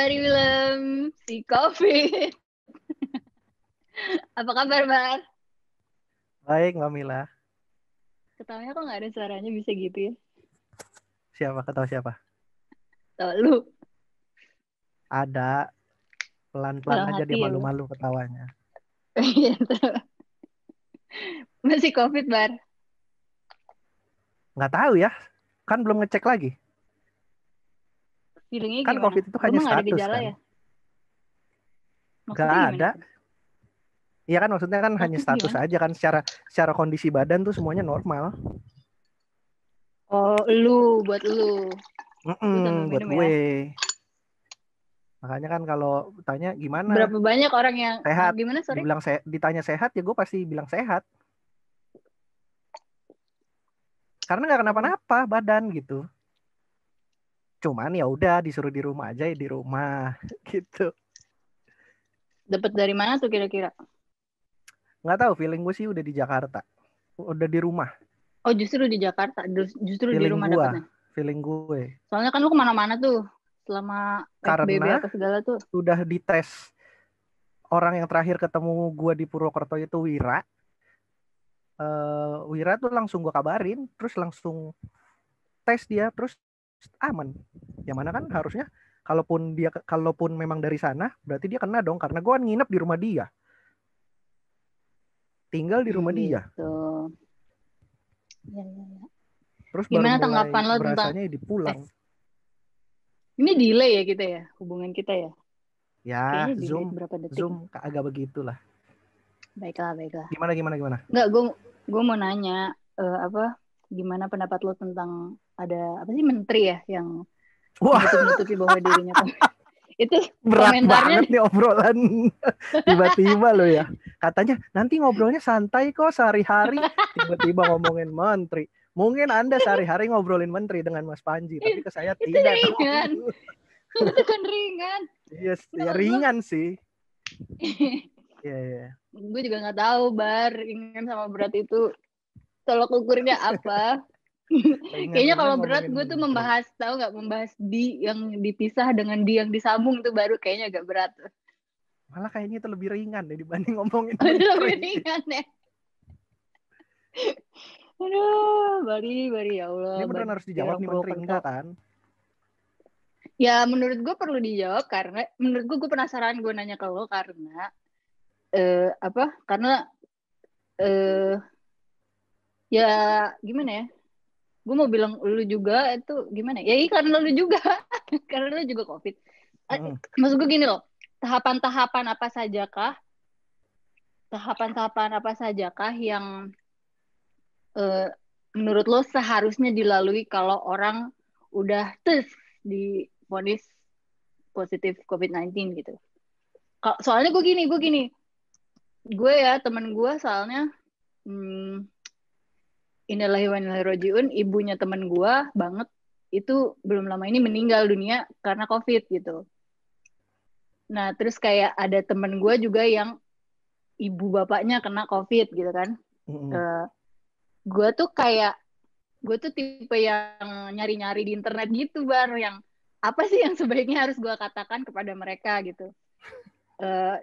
Bari Willem, si COVID. Apa kabar, Bar? Baik, Mbak Mila. Ketawanya kok nggak ada suaranya bisa gitu ya? Siapa? Ketahu siapa? Tahu lu, Ada. Pelan-pelan dalam aja dia hati ya, Bu. malu-malu ketawanya. Iya, terus. Masih COVID, Bar. Nggak tahu ya. Kan belum ngecek lagi. Feelingnya Kan gimana? COVID itu Lu hanya mah nggak ada status gejala kan. ya? Nggak Maksudnya gimana ada. tuh? Iya kan maksudnya kan hanya Status status gimana? aja kan. Secara kondisi badan tuh semuanya normal. Oh, buat lu. Lu sambil Buat minum gue. ya. Makanya kan kalau tanya gimana Berapa banyak orang yang sehat, gimana, sorry? ditanya sehat ya gue pasti bilang sehat. Karena nggak Oh, kenapa-napa badan gitu. Cuman ya udah disuruh di rumah aja ya di rumah gitu. dapat dari mana tuh kira-kira? Nggak tahu, feeling gue sih udah di Jakarta, udah di rumah. Oh, justru di Jakarta. Justru di feeling rumah gue dapatnya. feeling gue Soalnya kan lu kemana-mana tuh. Selama PSBB karena apa segala tuh. sudah dites. Orang yang terakhir ketemu gue di Purwokerto itu Wira. Wira tuh langsung gue kabarin, terus langsung tes dia, terus aman. Yang mana kan harusnya kalaupun memang dari sana berarti dia kena dong, karena gue kan nginep di rumah dia, tinggal di rumah dia. Gitu. Ya, ya, ya. Terus baru Gimana mulai tanggapan lo tentang berasanya di pulang. ini delay ya kita ya, hubungan kita ya? Ya Kayaknya delay Zoom berapa detik. Zoom agak begitulah. Baiklah, baiklah. Gimana? Enggak, gue mau nanya apa gimana pendapat lo tentang ada apa sih menteri ya yang Wah, menutup-nutupi bahwa dirinya COVID. Itu berat banget komentarnya nih obrolan. Tiba-tiba lo ya. Katanya nanti ngobrolnya santai kok sehari-hari. Tiba-tiba ngomongin menteri. Mungkin Anda sehari-hari ngobrolin menteri dengan Mas Panji. Tapi ke saya itu tidak dong. ringan. Itu kan ringan. Yes, ya Menurut lo, ringan sih. Iya, iya. gue juga nggak tahu bar ringan sama berat itu tolok ukurnya apa. Kayaknya Ringan-ringan kalau berat ngomongin gue tuh menteri. membahas tahu nggak membahas di yang dipisah dengan di yang disambung tuh baru kayaknya agak berat. Malah kayaknya itu lebih ringan deh dibanding ngomongin Itu lebih menteri. ringan ya. Aduh, Bari ya Allah, Ini beneran harus Bari dijawab orang nih menteri, Purwokerto. enggak kan? Ya menurut gue perlu dijawab karena menurut gue penasaran gue nanya ke lo karena apa? Karena eh ya gimana ya? Gue mau bilang lu juga itu gimana? Ya iya karena lu juga, karena lu juga COVID. Mm-mm. Maksud gue gini loh, tahapan-tahapan apa sajakah? Tahapan-tahapan apa sajakah yang eh, menurut lo seharusnya dilalui kalau orang udah tes di vonis positif COVID-19 gitu. Soalnya gue ya temen gue soalnya hmm, Innalillahi wa inna ilaihi rajiun, ibunya temen gue banget itu belum lama ini meninggal dunia karena COVID gitu. Nah terus kayak ada temen gue juga yang ibu bapaknya kena COVID gitu kan. Mm-mm. Uh, gue tuh kayak gue tuh tipe yang nyari-nyari di internet gitu baru yang apa sih yang sebaiknya harus gue katakan kepada mereka gitu. Eh,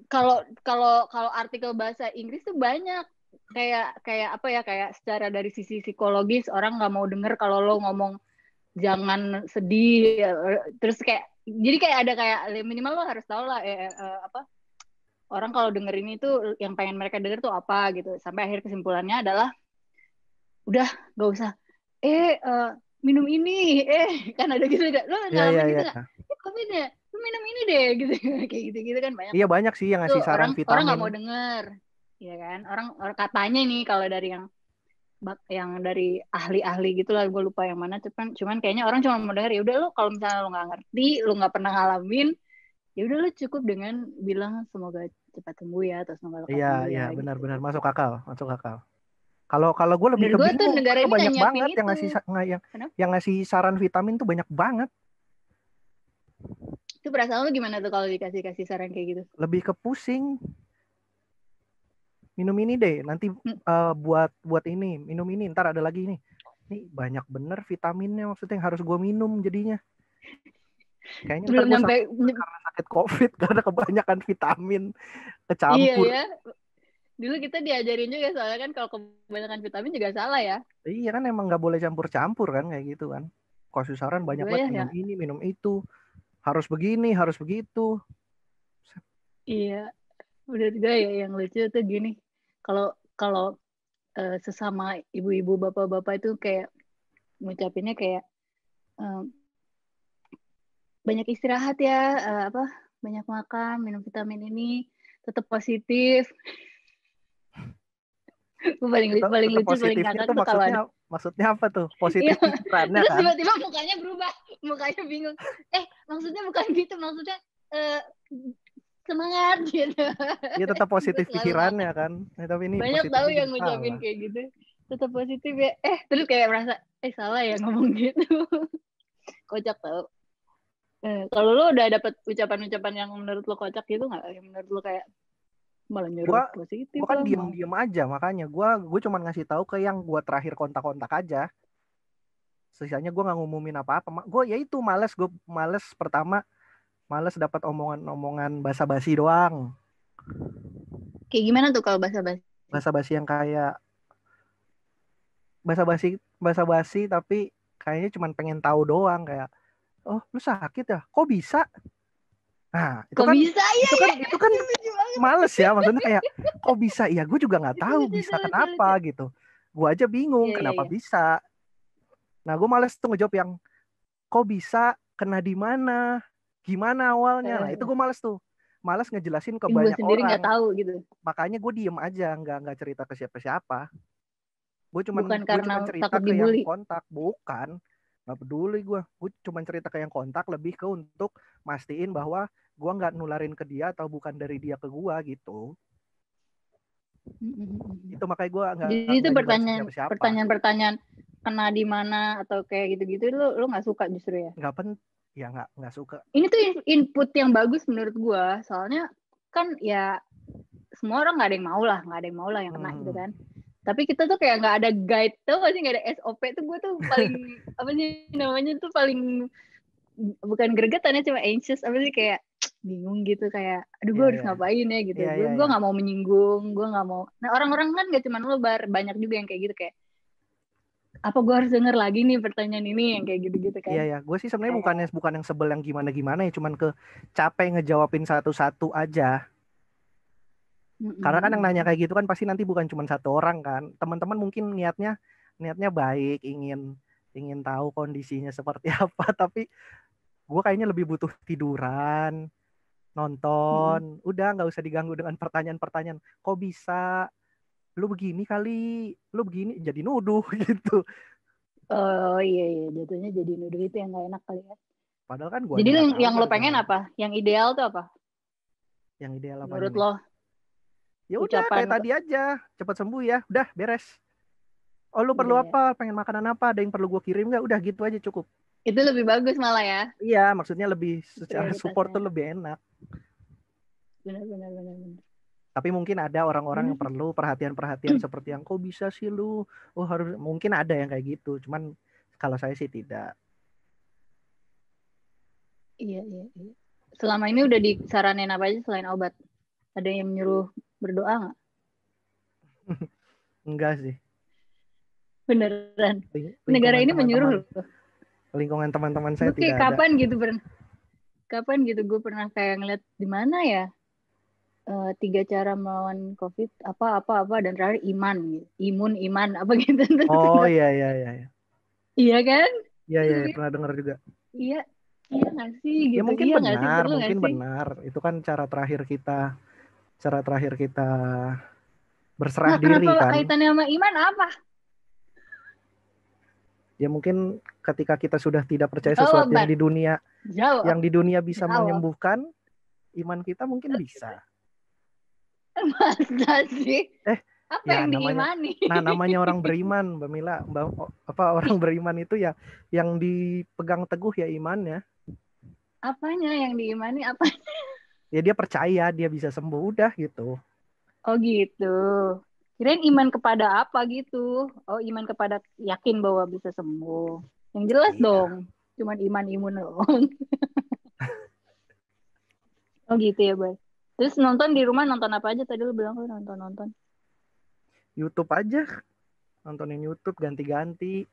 Kalau kalau artikel bahasa Inggris tuh banyak kayak kayak apa ya kayak secara dari sisi psikologis orang nggak mau denger kalau lo ngomong jangan sedih terus kayak jadi kayak ada kayak minimal lo harus tahu lah apa orang kalau denger ini tuh yang pengen mereka denger tuh apa gitu sampai akhir kesimpulannya adalah udah gak usah minum ini kan ada gitu lo Iya, iya, ngalamin gitu iya. nggak covid ya lu minum ini deh gitu kayak gitu gitu kan banyak Iya tuh banyak sih yang itu ngasih saran orang nggak vitamin. mau denger ya kan orang katanya nih kalau dari yang dari ahli-ahli gitu lah gue lupa yang mana cuman kayaknya orang cuma mau denger ya udah lo kalau misalnya lo nggak ngerti lo nggak pernah ngalamin ya udah lo cukup dengan bilang semoga cepat sembuh ya atau semoga lekas Iya, sembuh iya, ya gitu benar-benar gitu masuk akal, masuk akal. Kalau kalau gue lebih menurut ke gue tuh bingung negara karena ini nggak banyak nyiapin banget yang itu ngasih kenapa yang ngasih saran vitamin tuh banyak banget. itu perasaan lo gimana tuh kalau dikasih saran kayak gitu Lebih ke pusing. Minum ini deh, nanti Hmm, buat ini, minum ini, ntar ada lagi ini. Ini banyak bener vitaminnya maksudnya yang harus gue minum jadinya. Kayaknya ntar Belum gue nyampe. karena sakit COVID karena kebanyakan vitamin Iya kecampur. ya. Dulu kita diajarin juga soalnya kan kalau kebanyakan vitamin juga salah ya. Iya kan emang nggak boleh campur-campur kan kayak gitu kan. Kasih saran banyak Gue banget ya, minum ini, minum itu, harus begini, harus begitu. iya. Udah juga ya yang lucu tuh gini. Kalau kalau sesama ibu-ibu bapak-bapak itu kayak ngucapinnya kayak eh, banyak istirahat ya, apa banyak makan, minum vitamin ini, tetap positif. Gue paling paling Tetap lucu paling positifnya ngakak tuh tuh kalau ada. maksudnya apa tuh? Iya, Positif pikirannya terus kan? tiba-tiba mukanya berubah, mukanya bingung. Maksudnya bukan gitu, maksudnya eh, semangat gitu. Iya tetap Gue positif selalu pikirannya ngakak. kan. Tapi ini Banyak tahu positifnya yang jadi ngucapin salah. kayak gitu, tetap positif ya. Terus kayak merasa salah ya ngomong gitu. Kocak tau. Kalau lo udah dapet ucapan-ucapan yang menurut lo kocak gitu nggak? Yang menurut lo kayak malah Gua nyuruh positif gua kan lah mau. diem-diem aja makanya gue cuma ngasih tahu ke yang gue terakhir kontak-kontak aja. Sisanya gue nggak ngumumin apa-apa. Gue ya itu gue males pertama males dapat omongan-omongan basa-basi doang. Kayak gimana tuh kalau basa-basi? Basa-basi yang kayak basa-basi tapi kayaknya cuma pengen tahu doang kayak oh lu sakit ya kok bisa nah Kok bisa ya itu kan ya? itu kan Lucu banget. males ya maksudnya kayak kok bisa ya gue juga nggak Itu tahu lucu, itu bisa lucu, kenapa lucu. gitu gue aja bingung Iya, iya, kenapa iya. bisa nah gue males tuh ngejawab yang kok bisa kena di mana gimana awalnya nah itu Eh, gue males tuh males ngejelasin ke yang gue banyak sendiri nggak orang tahu gitu. makanya gue diem aja nggak cerita ke siapa-siapa Bukan gue cuman karena cerita takut ke yang dibully. kontak bukan nggak peduli gue cuman cerita ke yang kontak lebih ke untuk mastiin bahwa gue nggak nularin ke dia atau bukan dari dia ke gue gitu itu makanya gue Jadi itu nggak nyebar ke pertanyaan siapa-siapa pertanyaan kena di mana atau kayak gitu-gitu lu nggak suka justru ya. nggak pen ya nggak suka Ini tuh input yang bagus menurut gua. Soalnya kan ya semua orang nggak ada yang mau lah, nggak ada yang mau lah yang kena gitu kan. Tapi kita tuh kayak nggak ada guide tuh masih nggak ada SOP tuh gue tuh paling apa sih namanya tuh paling bukan gregetan ya cuma anxious apa sih kayak bingung gitu kayak aduh gue iya harus iya ngapain ya gitu iya gue iya gue iya nggak mau menyinggung gue nggak mau nah orang-orang kan gak cuma lo banyak juga yang kayak gitu kayak apa gue harus denger lagi nih pertanyaan ini yang kayak gitu-gitu kan iya ya gue sih sebenarnya kayak bukan yang sebel yang gimana gimana ya cuman ke capek ngejawabin satu-satu aja karena kan yang nanya kayak gitu kan pasti nanti bukan cuma satu orang kan teman-teman mungkin niatnya baik ingin ingin tahu kondisinya seperti apa tapi gue kayaknya lebih butuh tiduran nonton udah nggak usah diganggu dengan pertanyaan-pertanyaan kok bisa lu begini kali lu begini jadi nuduh gitu oh iya iya jatuhnya jadi nuduh itu yang gak enak kali ya padahal kan gue jadi aja nggak tahu yang lo pengen gara-gara apa yang ideal tuh apa yang ideal apanya menurut nih lo ya udah ucapan kayak tadi aja cepat sembuh ya udah beres oh lu perlu iya ya apa pengen makanan apa ada yang perlu gue kirim nggak udah gitu aja cukup itu lebih bagus malah ya iya maksudnya lebih secara support tuh prioritasnya lebih enak benar benar tapi mungkin ada orang-orang benar yang sih perlu perhatian-perhatian seperti yang kok bisa sih lu oh harus mungkin ada yang kayak gitu cuman kalau saya sih tidak iya iya iya selama ini udah disaranin apa aja selain obat ada yang nyuruh berdoa nggak enggak sih beneran negara lingkungan ini menyuruh teman-teman loh lingkungan teman-teman saya gue tidak kayak ada kapan gitu gue pernah kayak ngeliat di mana ya 3 cara melawan COVID apa dan terakhir iman gitu. Iman apa gitu terus oh gue iya iya iya iya iya kan iya terus iya gue iya, kayak, pernah dengar juga iya iya nggak sih ya gitu iya nggak sih perlu nggak mungkin sih benar itu kan cara terakhir kita berserah nah diri kenapa kan kaitannya sama iman apa ya mungkin ketika kita sudah tidak percaya jawab sesuatu Bar yang jawab di dunia bisa jawab menyembuhkan iman kita mungkin bisa masa sih eh apa ya yang namanya diimani namanya orang beriman Mbak Mila apa orang beriman itu ya yang dipegang teguh ya imannya apanya yang diimani apa ya dia percaya dia bisa sembuh udah gitu oh gitu kirain iman kepada apa gitu oh iman kepada yakin bahwa bisa sembuh yang jelas iya dong Cuman iman doang. Oh gitu ya, Bay. Terus nonton di rumah nonton apa aja tadi lu bilang lu nonton. YouTube aja, nontonin YouTube ganti-ganti.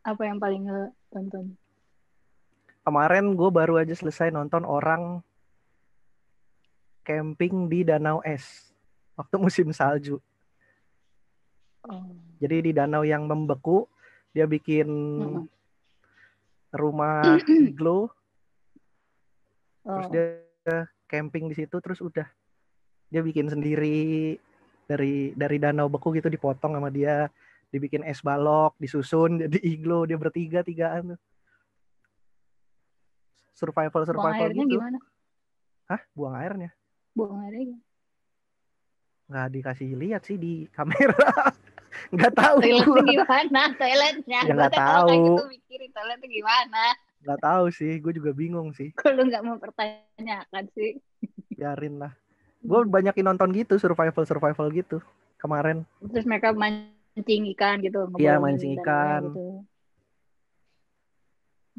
Apa yang paling lu tonton? Kemarin gue baru aja selesai nonton orang camping di danau es waktu musim salju. Oh. Jadi di danau yang membeku, dia bikin Mm-mm. rumah iglo, terus Oh. dia camping di situ, terus udah dia bikin sendiri dari danau beku gitu, dipotong sama dia, dibikin es balok, disusun jadi iglo, dia bertigaan tuh. Buang Survival airnya gitu. gimana? Hah? Buang airnya? Buang airnya gimana? Nggak dikasih lihat sih di kamera. Nggak tahu Toiletnya gue. gimana? Toiletnya. Ya Gue nggak tuh kalau kayak tahu. gitu mikirin toiletnya gimana. Nggak tahu sih. Gue juga bingung sih. Kalau nggak mau pertanyakan sih. Biarin lah. Gue banyakin nonton gitu, survival gitu kemarin. Terus mereka mancing ikan gitu, Iya, ngebolongin mancing danaunya ikan, gitu.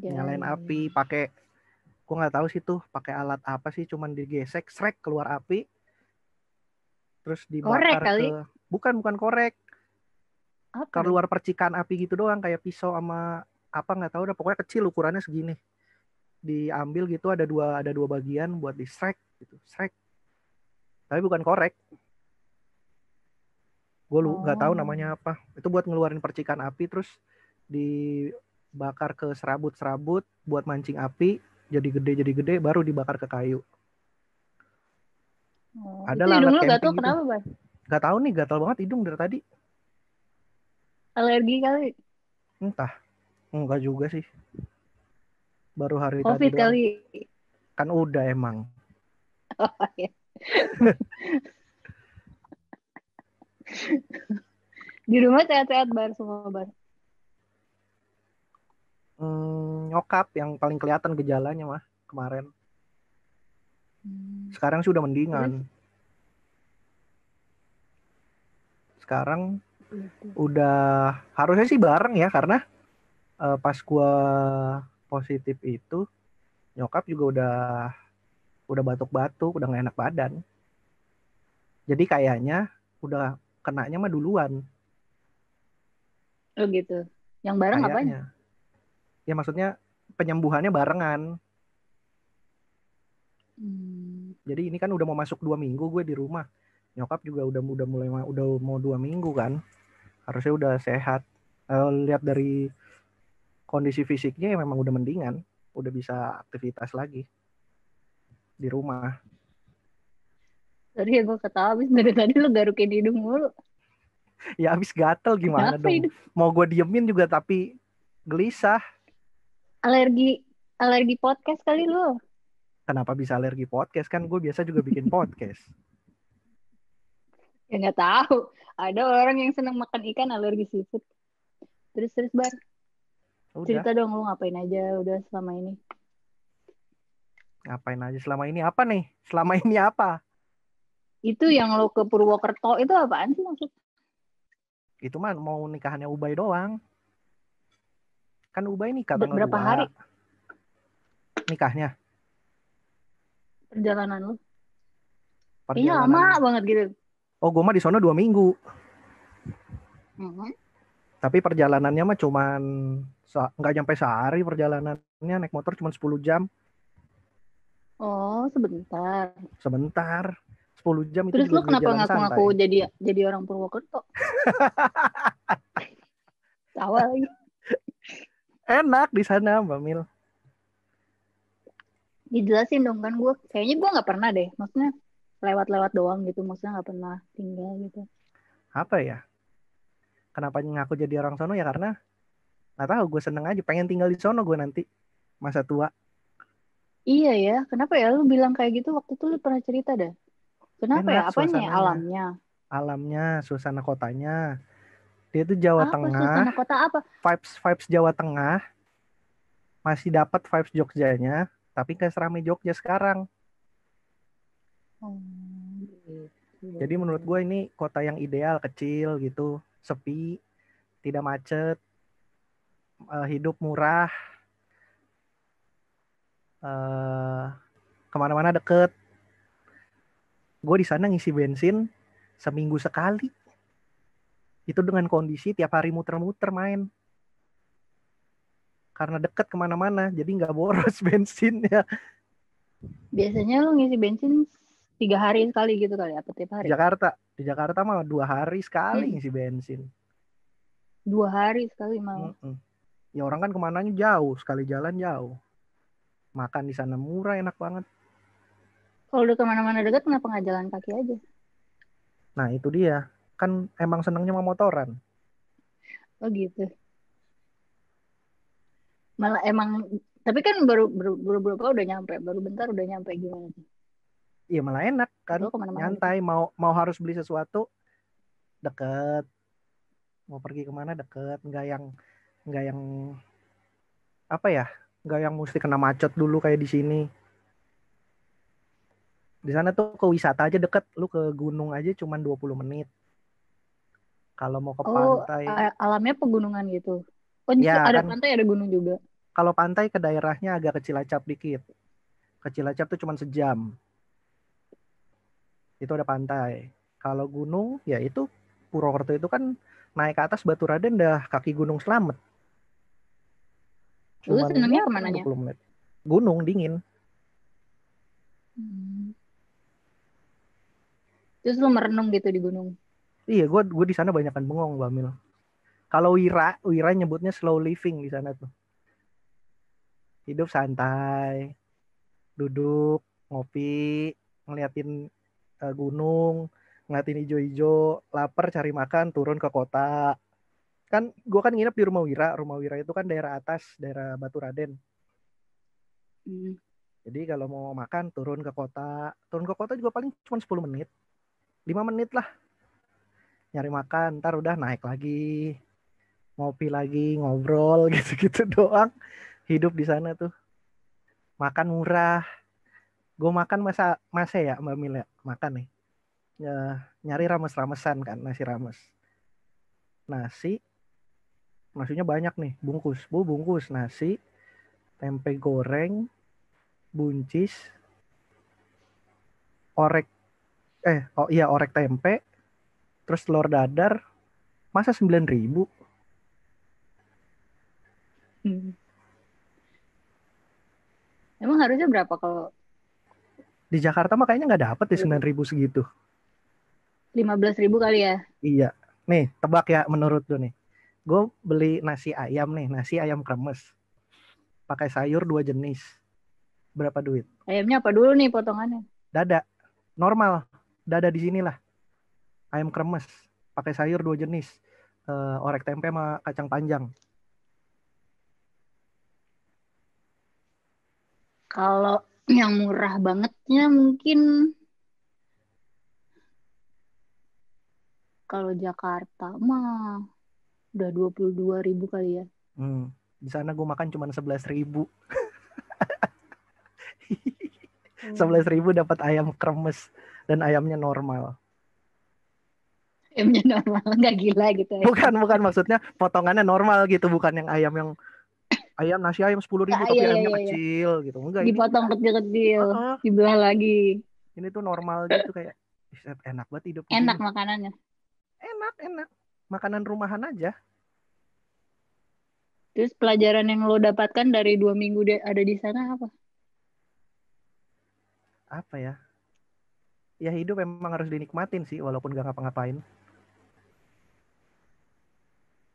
Ya, nyalain ya, api, ya. pakai, gue nggak tahu sih tuh pakai alat apa sih, cuman digesek, srek keluar api, terus Korek dibakar kali. ke, bukan korek, Apa dong? keluar percikan api gitu doang, kayak pisau sama apa nggak tahu, udah pokoknya kecil ukurannya segini, diambil gitu, ada dua bagian buat di srek gitu, srek, tapi bukan korek. Gue nggak tahu Oh. namanya apa. Itu buat ngeluarin percikan api, terus dibakar ke serabut-serabut buat mancing api, jadi gede, baru dibakar ke kayu. Oh. Ada Itu lah hidung alat lu gatel camping gitu. kenapa, Bang? Gak tahu nih, gatal banget hidung dari tadi. Alergi kali. Entah, enggak juga sih. Baru hari tadi Covid doang. kali. Kan udah emang. Oh, ya. Di rumah sehat-sehat bar semua bar. Nyokap yang paling kelihatan gejalanya mah kemarin. Sekarang sih udah Terus mendingan. Sekarang gitu. udah harusnya sih bareng ya, karena pas gua positif itu nyokap juga udah batuk-batuk, udah nggak enak badan. Jadi kayaknya udah kenanya mah duluan. Oh gitu. Yang bareng apanya? Kayaknya. Ya maksudnya penyembuhannya barengan. Hmm. Jadi ini kan udah mau masuk 2 minggu gue di rumah. Nyokap juga udah mulai udah mau 2 minggu kan. Harusnya udah sehat. Lihat dari kondisi fisiknya ya memang udah mendingan. Udah bisa aktivitas lagi di rumah. Tadi ya gue ketawa abis dari tadi lu garukin hidung mulu. Ya abis gatel gimana Kenapa dong. hidung? Mau gue diemin juga tapi gelisah. Alergi alergi podcast kali lu. Kenapa bisa alergi podcast, kan gue biasa juga bikin podcast. Ya nggak tahu. Ada orang yang senang makan ikan alergi seafood. Terus bar. Udah, Cerita dong lu ngapain aja udah selama ini. ngapain aja selama ini, apa nih? Selama ini apa? Itu yang lo ke Purwokerto itu apaan sih maksud? Itu mah mau nikahannya Ubay doang. Kan Ubay nikah tanggal Berapa 2 hari nikahnya. perjalanan lu? Kayaknya lama Perjalanan. banget gitu. Oh, gue mah di sono 2 minggu. Mhm. Tapi perjalanannya mah cuman nggak nyampe sehari perjalanannya, naik motor cuma 10 jam. Oh, sebentar. Sebentar. 10 jam itu Terus juga lu kenapa jalan ngaku-ngaku santai. jadi orang Purwokerto? Tawa lagi. Enak di sana, Mbak Mil. Dijelasin dong kan gue. Kayaknya gue nggak pernah deh. Maksudnya lewat-lewat doang gitu. Maksudnya nggak pernah tinggal gitu. Apa ya? Kenapa ngaku jadi orang sono ya, karena nggak tahu, gue seneng aja, pengen tinggal di sono gue nanti masa tua. Iya ya. Kenapa ya lu bilang kayak gitu waktu itu lu pernah cerita dah. Kenapa ya? Enak Apanya ya? suasananya, Alamnya. alamnya, suasana kotanya. Dia tuh Jawa Apa Tengah, suasana kota apa? vibes vibes Jawa Tengah, masih dapat vibes Jogjanya, tapi nggak serame Jogja sekarang. Oh, gitu. Jadi menurut gue ini kota yang ideal, kecil gitu, sepi, tidak macet, hidup murah, eh kemana-mana deket. Gue di sana ngisi bensin seminggu sekali. Itu dengan kondisi tiap hari muter-muter main. Karena deket kemana-mana, jadi nggak boros bensinnya. Biasanya lu ngisi bensin 3 hari sekali gitu kali, apa tiap hari? Di Jakarta mah 2 hari sekali Hmm, ngisi bensin. 2 hari sekali malah. Mm-mm. Ya orang kan kemananya jauh, sekali jalan jauh. Makan di sana murah, enak banget. Kalau udah kemana-mana dekat, kenapa nggak jalan kaki aja? Nah itu dia, kan emang senangnya mau motoran. Oh gitu. Malah emang, tapi kan baru berapa udah nyampe, baru bentar udah nyampe gimana sih? Iya malah enak kan, Atau kemana-mana gitu? nyantai. Mau harus beli sesuatu deket, mau pergi kemana deket, nggak yang apa ya, nggak yang mesti kena macet dulu kayak di sini. Di sana tuh ke wisata aja deket, lu ke gunung aja cuman 20 menit. Kalau mau ke Oh, pantai, alamnya pegunungan gitu. Oh, justru ya ada kan pantai, ada gunung juga. kalau pantai ke daerahnya agak ke Cilacap dikit. Ke Cilacap tuh cuman sejam. Itu ada pantai. Kalau gunung, ya itu Purwokerto itu kan naik ke atas Baturaden dah kaki Gunung Slamet. Lu Cuman senengnya ya cuman kemananya? 20 menit. Gunung dingin. Hmm. Terus lu merenung gitu di gunung. Iya, gue di sana banyakan bengong, Bamil. Kalau Wira nyebutnya slow living di sana tuh. Hidup santai, duduk, ngopi, ngeliatin gunung, ngeliatin hijau-hijau, lapar cari makan, turun ke kota. Kan gue kan nginep di Rumah Wira itu kan daerah atas, daerah Baturaden. Hmm. Jadi kalau mau makan turun ke kota juga paling cuma 10 menit, 5 menit lah nyari makan, ntar udah naik lagi, ngopi lagi, ngobrol gitu-gitu doang. Hidup di sana tuh makan murah. Gue makan masa ya Mbak Mil ya, makan nih. Ya, nyari rames-ramesan kan, nasi rames. Nasi, nasinya banyak nih, bungkus nasi, tempe goreng, buncis, orek oh iya orek tempe, terus telur dadar, masa 9.000. Hmm. Emang harusnya berapa kalau Di Jakarta mah kayaknya nggak dapet ya kalau 9.000 segitu. 15.000 kali ya? Iya. Nih, tebak ya menurut lu nih. Gue beli nasi ayam nih, nasi ayam kremes. Pakai sayur 2 jenis. Berapa duit? Ayamnya apa dulu nih potongannya? Dada. Normal. Dada di sinilah. Ayam kremes. Pakai sayur 2 jenis. Orek tempe sama kacang panjang. Kalau yang murah bangetnya mungkin kalau Jakarta mah udah 22.000 kali ya. Di sana gue makan cuma 11.000. sebelas Oh. ribu dapat ayam kremes dan ayamnya normal. Ayamnya normal, nggak gila gitu Bukan, ayamnya. bukan maksudnya potongannya normal gitu, bukan yang ayam nasi ayam 10.000 Ah, tapi iya, iya, ayamnya iya, iya. kecil gitu. Enggak, ini Dipotong kecil-kecil, uh-uh, dibelah lagi. ini tuh normal gitu kayak enak banget hidup di sini. Enak makanannya. Enak, enak. Makanan rumahan aja. Terus pelajaran yang lo dapatkan dari 2 minggu ada di sana apa? Apa ya? Ya hidup emang harus dinikmatin sih walaupun gak ngapa-ngapain.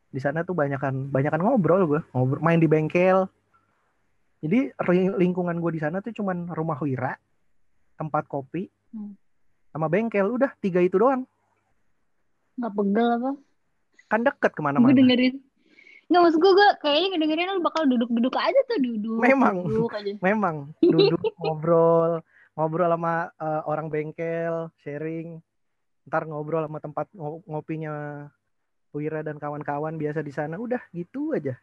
Di sana tuh banyakan ngobrol gue, ngobrol, main di bengkel. Jadi lingkungan gue di sana tuh cuman rumah Wira, tempat kopi, Hmm. sama bengkel. Udah 3 itu doang. Nggak pegel apa? Kan deket Gue kemana-mana. dengerin. Nggak, maksud gue kayaknya ngedengerin lo bakal duduk-duduk aja tuh. Duduk, Memang, duduk aja. memang duduk ngobrol, ngobrol sama orang bengkel, sharing. Ntar ngobrol sama tempat ngopinya Wira dan kawan-kawan biasa di sana. Udah gitu aja.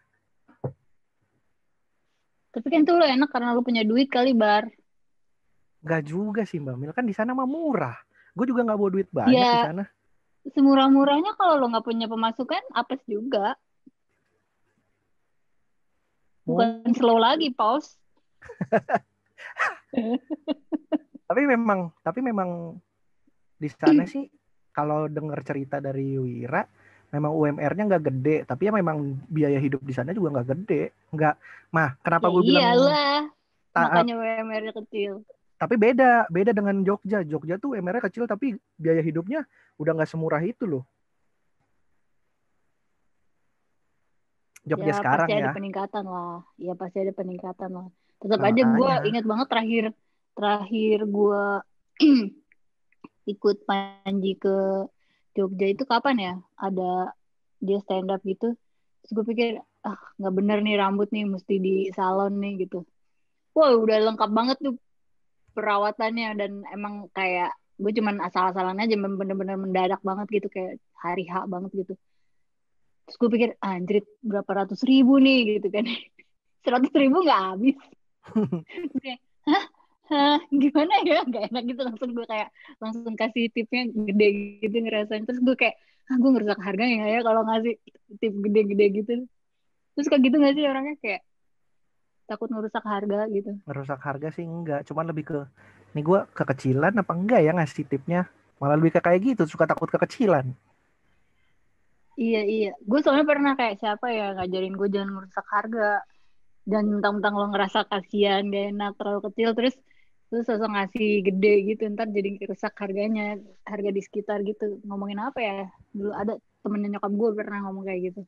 Tapi kan tuh lo enak karena lo punya duit kali, Bar. Gak juga sih Mbak Mil, kan di sana mah murah. Gue juga nggak bawa duit banyak di Ya, sana. semurah-murahnya kalau lo nggak punya pemasukan, apes juga. Mungkin Bukan slow lagi, pause. Tapi memang di sana sih kalau dengar cerita dari Wira, memang UMR-nya nggak gede, tapi ya memang biaya hidup di sana juga nggak gede. Nggak, kenapa Ya gue bilang iyalah, ta- makanya WMR kecil. tapi beda, beda dengan Jogja. Jogja tuh UMR-nya kecil tapi biaya hidupnya udah nggak semurah itu loh. Ya Jogja pasti sekarang ada ya. peningkatan lah. Ya pasti ada peningkatan lah. Tetap Nah, aja gue makanya. ingat banget terakhir terakhir gue ikut Panji ke Jogja itu kapan ya? Ada dia stand up gitu. Terus gue pikir, ah nggak bener nih rambut nih, mesti di salon nih gitu. Wah udah lengkap banget tuh perawatannya dan emang kayak gue cuman asal-asalan aja bener-bener mendadak banget gitu kayak hari H banget gitu. Terus gue pikir anjrit berapa ratus ribu nih gitu kan. 100.000 nggak habis. Terus kayak, hah? Hah? Gimana ya? Gak enak gitu langsung gue kayak langsung kasih tipnya gede gitu ngerasain. Terus gue kayak, ah gue ngerusak harganya nggak ya kalau ngasih tip gede-gede gitu. Terus kayak gitu gak sih orangnya kayak takut ngerusak harga gitu. Merusak harga sih enggak, cuman lebih ke nih gue kekecilan apa enggak ya ngasih tipnya, malah lebih ke kayak gitu, suka takut kekecilan. Iya, iya. Gue soalnya pernah kayak siapa ya ngajarin gue jangan ngerusak harga. Dan mentang-mentang lo ngerasa kasihan, gak enak, terlalu kecil, terus sosok ngasih gede gitu. Ntar jadi rusak harganya, harga di sekitar gitu. Ngomongin apa ya? Dulu ada temennya nyokap gue pernah ngomong kayak gitu.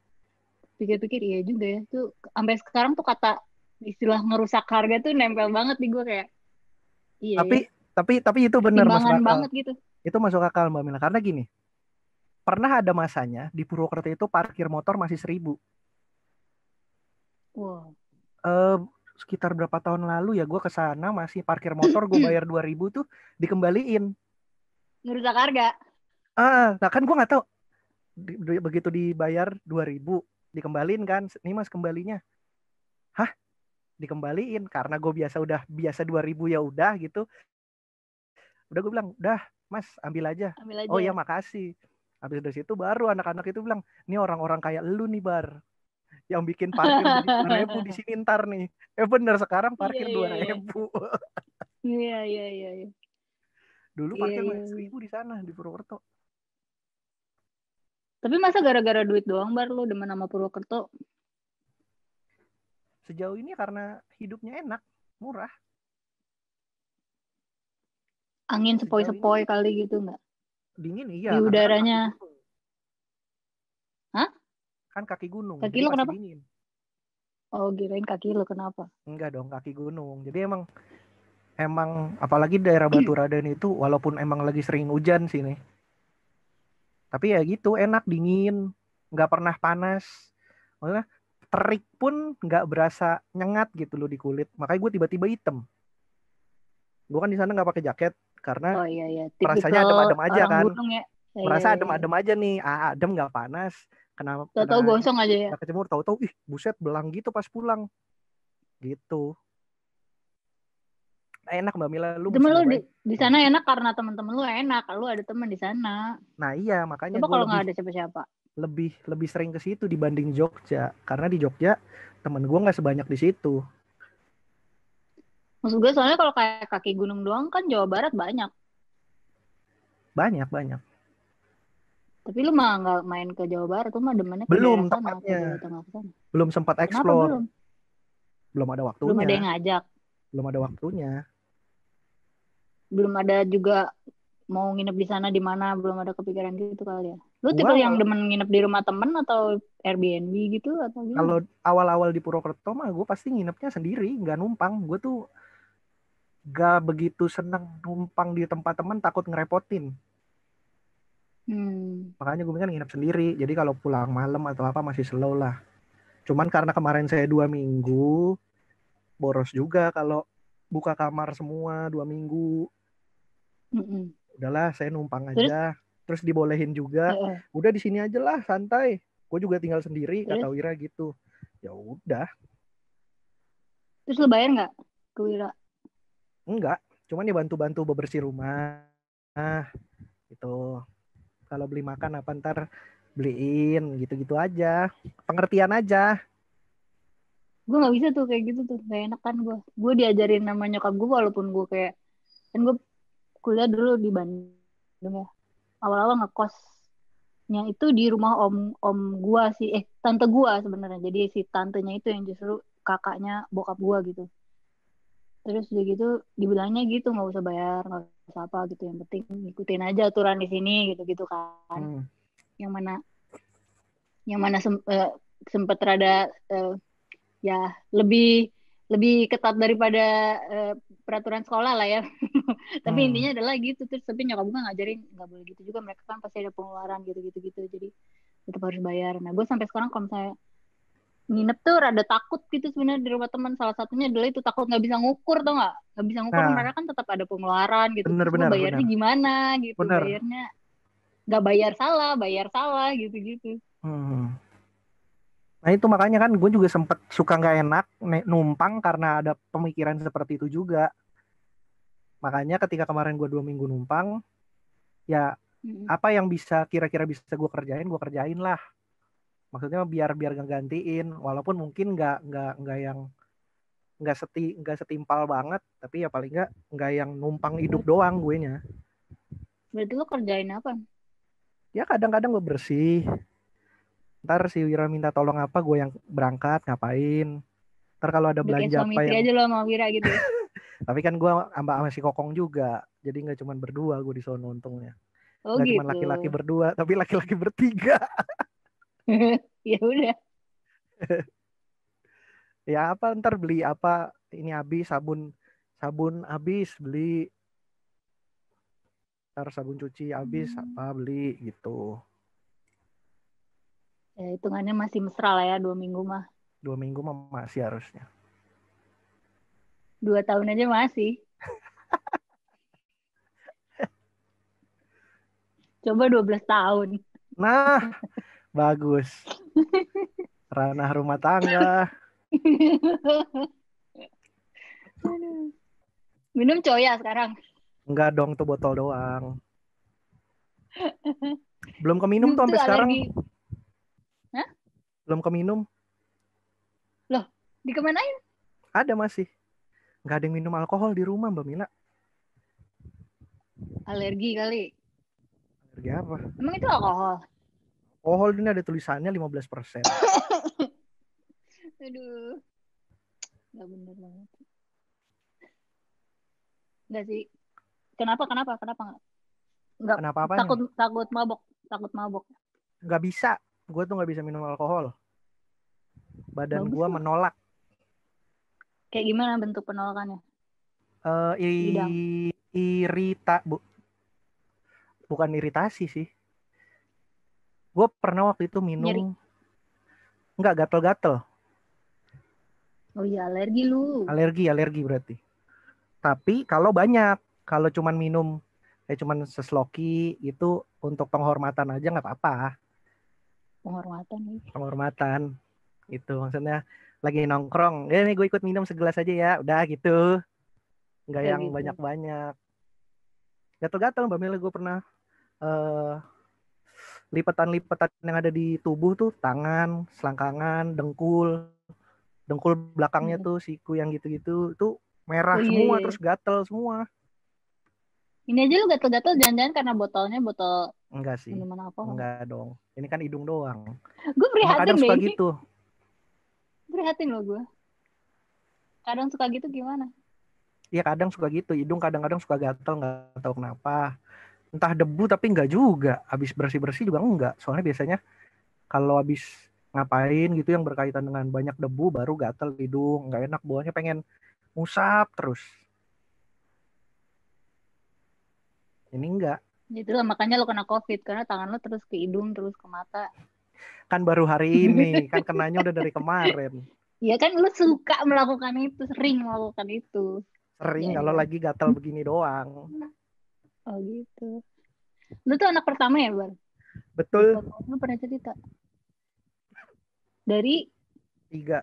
Pikir-pikir iya juga ya. Tuh sampai sekarang tuh kata istilah ngerusak harga tuh nempel banget di gue kayak iya ya. Tapi itu benar masuk Pertimbangan akal. banget gitu. Itu masuk akal Mbak Mila, karena gini, pernah ada masanya di Purwokerto itu parkir motor masih 1.000. Wow. eh Sekitar berapa tahun lalu ya gue ke sana, masih parkir motor gue bayar 2.000 tuh dikembaliin. Ngerusak harga. Nah kan gue nggak tahu, begitu dibayar 2.000 dikembaliin kan, nih mas kembalinya. Hah, dikembaliin karena gue udah biasa 2.000 ya udah gitu. Udah gue bilang, udah mas ambil aja. Ambil Oh ya aja. makasih. Habis dari situ baru anak-anak itu bilang, ini orang-orang kayak lu nih bar, yang bikin parkir jadi 2.000 di sini ntar nih. Bener sekarang Iya, parkir iya, dua iya. ribu Iya, iya, iya, iya. Dulu Iya, parkir iya, masih iya. 1.000 di sana di Purwokerto. Tapi masa gara-gara duit doang bar lu demen sama Purwokerto? Sejauh ini karena hidupnya enak, murah. Angin Sejauh ini sepoi-sepoi sih kali gitu nggak? dingin iya, Di karena kan kaki udaranya. gunung. Hah? Kan kaki gunung, Kaki jadi lo pasti kenapa? dingin. Oh, kirain kaki lo kenapa? Enggak dong, kaki gunung. Jadi emang emang apalagi daerah Baturaden itu walaupun emang lagi sering hujan sini. Tapi ya gitu, enak, dingin, nggak pernah panas. Maksudnya terik pun nggak berasa nyengat gitu loh di kulit. Makanya gue tiba-tiba hitam. Gue kan di sana nggak pakai jaket karena Oh iya, iya. rasanya Tipikal adem-adem aja orang kan. gunung ya. Iya, iya, Merasa iya, iya. adem-adem aja nih. Adem nggak panas. Kena kena Tahu-tahu ini, gosong aja ya. kena kecemur. Tahu-tahu ih buset belang gitu pas pulang. Gitu. Enak Mbak Mila, lu Itu mesti mah lu nyobain. di sana enak karena teman-teman lu enak. Lu ada teman di sana. Nah iya makanya Coba gue kalau lebih nggak ada siapa-siapa. lebih lebih sering ke situ dibanding Jogja, karena di Jogja temen gue nggak sebanyak di situ. Maksud gue soalnya kalau kayak kaki gunung doang kan Jawa Barat banyak. Banyak banyak. Tapi lu mah nggak main ke Jawa Barat. Lu mah demennya ke Belum daerah sana, ke tepatnya, Jawa Tengah ke sana. belum sempat Kenapa explore, belum? belum ada Belum ada waktunya, yang ngajak. belum ada waktunya. Belum ada juga mau nginep di sana di mana, belum ada kepikiran gitu kali ya. Lu Gua tipe yang awal demen nginep di rumah temen atau Airbnb gitu atau gimana? Kalau awal-awal di Purwokerto mah gue pasti nginepnya sendiri, nggak numpang. Gue tuh gak begitu seneng numpang di tempat teman, takut ngerepotin. Hmm. Makanya gue kan nginep sendiri. Jadi kalau pulang malam atau apa masih slow lah. Cuman karena kemarin saya 2 minggu, boros juga kalau buka kamar semua 2 minggu. Mm-mm. Udahlah, saya numpang Terus, aja. Terus dibolehin juga. eh, Udah di sini aja lah, santai. Gue juga tinggal sendiri, kata terus, Wira gitu. Ya udah, terus lu bayar nggak ke Wira? enggak. Cuman ya bantu-bantu bebersih rumah. Nah, itu. Kalau beli makan apa ntar beliin gitu-gitu aja. Pengertian aja. Gue nggak bisa tuh kayak gitu tuh, gak enak kan gue diajarin nama nyokap gue walaupun gue kayak, kan gue kuliah dulu di Bandung ya, awal-awal ngekosnya itu di rumah om om gue sih, tante gue sebenarnya, jadi si tantenya itu yang justru kakaknya bokap gue gitu. Terus udah gitu dibilangnya gitu, nggak usah bayar, nggak usah apa gitu, yang penting ikutin aja aturan di sini gitu gitu kan. yang mana yang mana sempet rada ya lebih lebih ketat daripada eh, peraturan sekolah lah ya. Tapi intinya adalah gitu. Terus tapi nyokap gue ngajarin nggak boleh gitu juga, mereka kan pasti ada pengeluaran gitu gitu gitu, jadi tetap harus bayar. Nah gue sampai sekarang kalau misalnya nginep tuh rada takut gitu sebenarnya di rumah teman, salah satunya adalah itu takut nggak bisa ngukur, tau nggak bisa ngukur Nah, karena kan tetap ada pengeluaran gitu, terus gue bener-bener bayarnya bener. gimana gitu, Bener. bayarnya nggak bayar salah gitu gitu. Hmm. Nah itu makanya kan gue juga sempet suka nggak enak numpang karena ada pemikiran seperti itu juga. Makanya ketika kemarin gue 2 minggu numpang, ya apa yang bisa kira-kira bisa gue kerjain lah. Maksudnya biar biar ngegantiin, walaupun mungkin nggak yang nggak setimpal banget, tapi ya paling nggak yang numpang hidup doang gue nya. Berarti lo kerjain apa? Ya kadang-kadang gue bersih. Ntar si Wira minta tolong apa, gue yang berangkat ngapain. Ntar kalau ada Udah kayak belanja suami apa istri yang, aja lo sama Wira gitu ya. tapi kan gue sama si Kokong juga, jadi nggak cuma berdua gue di sono untungnya. Oh Nggak cuma gitu. laki-laki berdua, tapi laki-laki bertiga. Ya udah. Ya apa ntar beli apa, ini habis sabun, sabun habis beli, ntar sabun cuci habis apa beli gitu. Ya hitungannya masih mesra lah ya, 2 minggu mah. 2 minggu mah masih harusnya. 2 tahun aja masih. Coba 12 tahun. Nah, bagus. Ranah rumah tangga. Aduh. Minum coya sekarang. Enggak dong, tuh botol doang. Belum keminum tuh Itu sampai sekarang. alergi. Hah? Belum keminum. Loh, dikemanain? Ada masih. Nggak ada yang minum alkohol di rumah, Mbak Mila. Alergi kali. Alergi apa? Emang itu alkohol? Alkohol ini ada tulisannya 15%. Aduh, nggak bener banget. Nggak sih. Kenapa? Kenapa nggak? Kenapa apanya? Takut takut mabok, takut mabok. Nggak bisa. Gue tuh nggak bisa minum alkohol. Badan Bagus gue lah. menolak. Kayak gimana bentuk penolakannya? Bidang. Irita, bukan iritasi sih. Gue pernah waktu itu minum, Nyeri. nggak gatel-gatel. Oh iya, alergi lu. Alergi berarti. Tapi kalau banyak, kalau cuman minum kayak cuman sesloki itu untuk penghormatan aja nggak apa-apa. Penghormatan nih. Penghormatan itu maksudnya lagi nongkrong, nih gue ikut minum segelas aja ya, udah gitu, nggak Kayak yang gitu. banyak-banyak. Gatel-gatel Mbak Mila, gue pernah uh, lipetan-lipetan yang ada di tubuh tuh, tangan, selangkangan, dengkul belakangnya tuh siku yang gitu-gitu tuh merah Oh iya, semua, iya, terus iya. gatel semua. Ini aja lu gatel-gatel, jangan-jangan karena botolnya botol Enggak sih, minuman alkohol. enggak dong, ini kan hidung doang. Gue Cuma prihatin kadang deh suka ini. gitu. Prihatin loh gue. Kadang suka gitu gimana? Iya kadang suka gitu, hidung kadang-kadang suka gatel, nggak tahu kenapa. Entah debu tapi nggak juga. Habis bersih-bersih juga enggak. Soalnya biasanya kalau habis ngapain gitu yang berkaitan dengan banyak debu baru gatel hidung, nggak enak, bawahnya pengen ngusap terus. Ini enggak. Itulah makanya lo kena COVID, karena tangan lo terus ke hidung, terus ke mata. Kan baru hari ini, kan kenanya udah dari kemarin. Iya kan lo suka melakukan itu, sering melakukan itu. Sering Ya, kalau ya. lagi gatal begini doang. Oh gitu. Lo tuh anak pertama ya, Bar? Lupa Betul. gue. Lo pernah cerita. Dari 3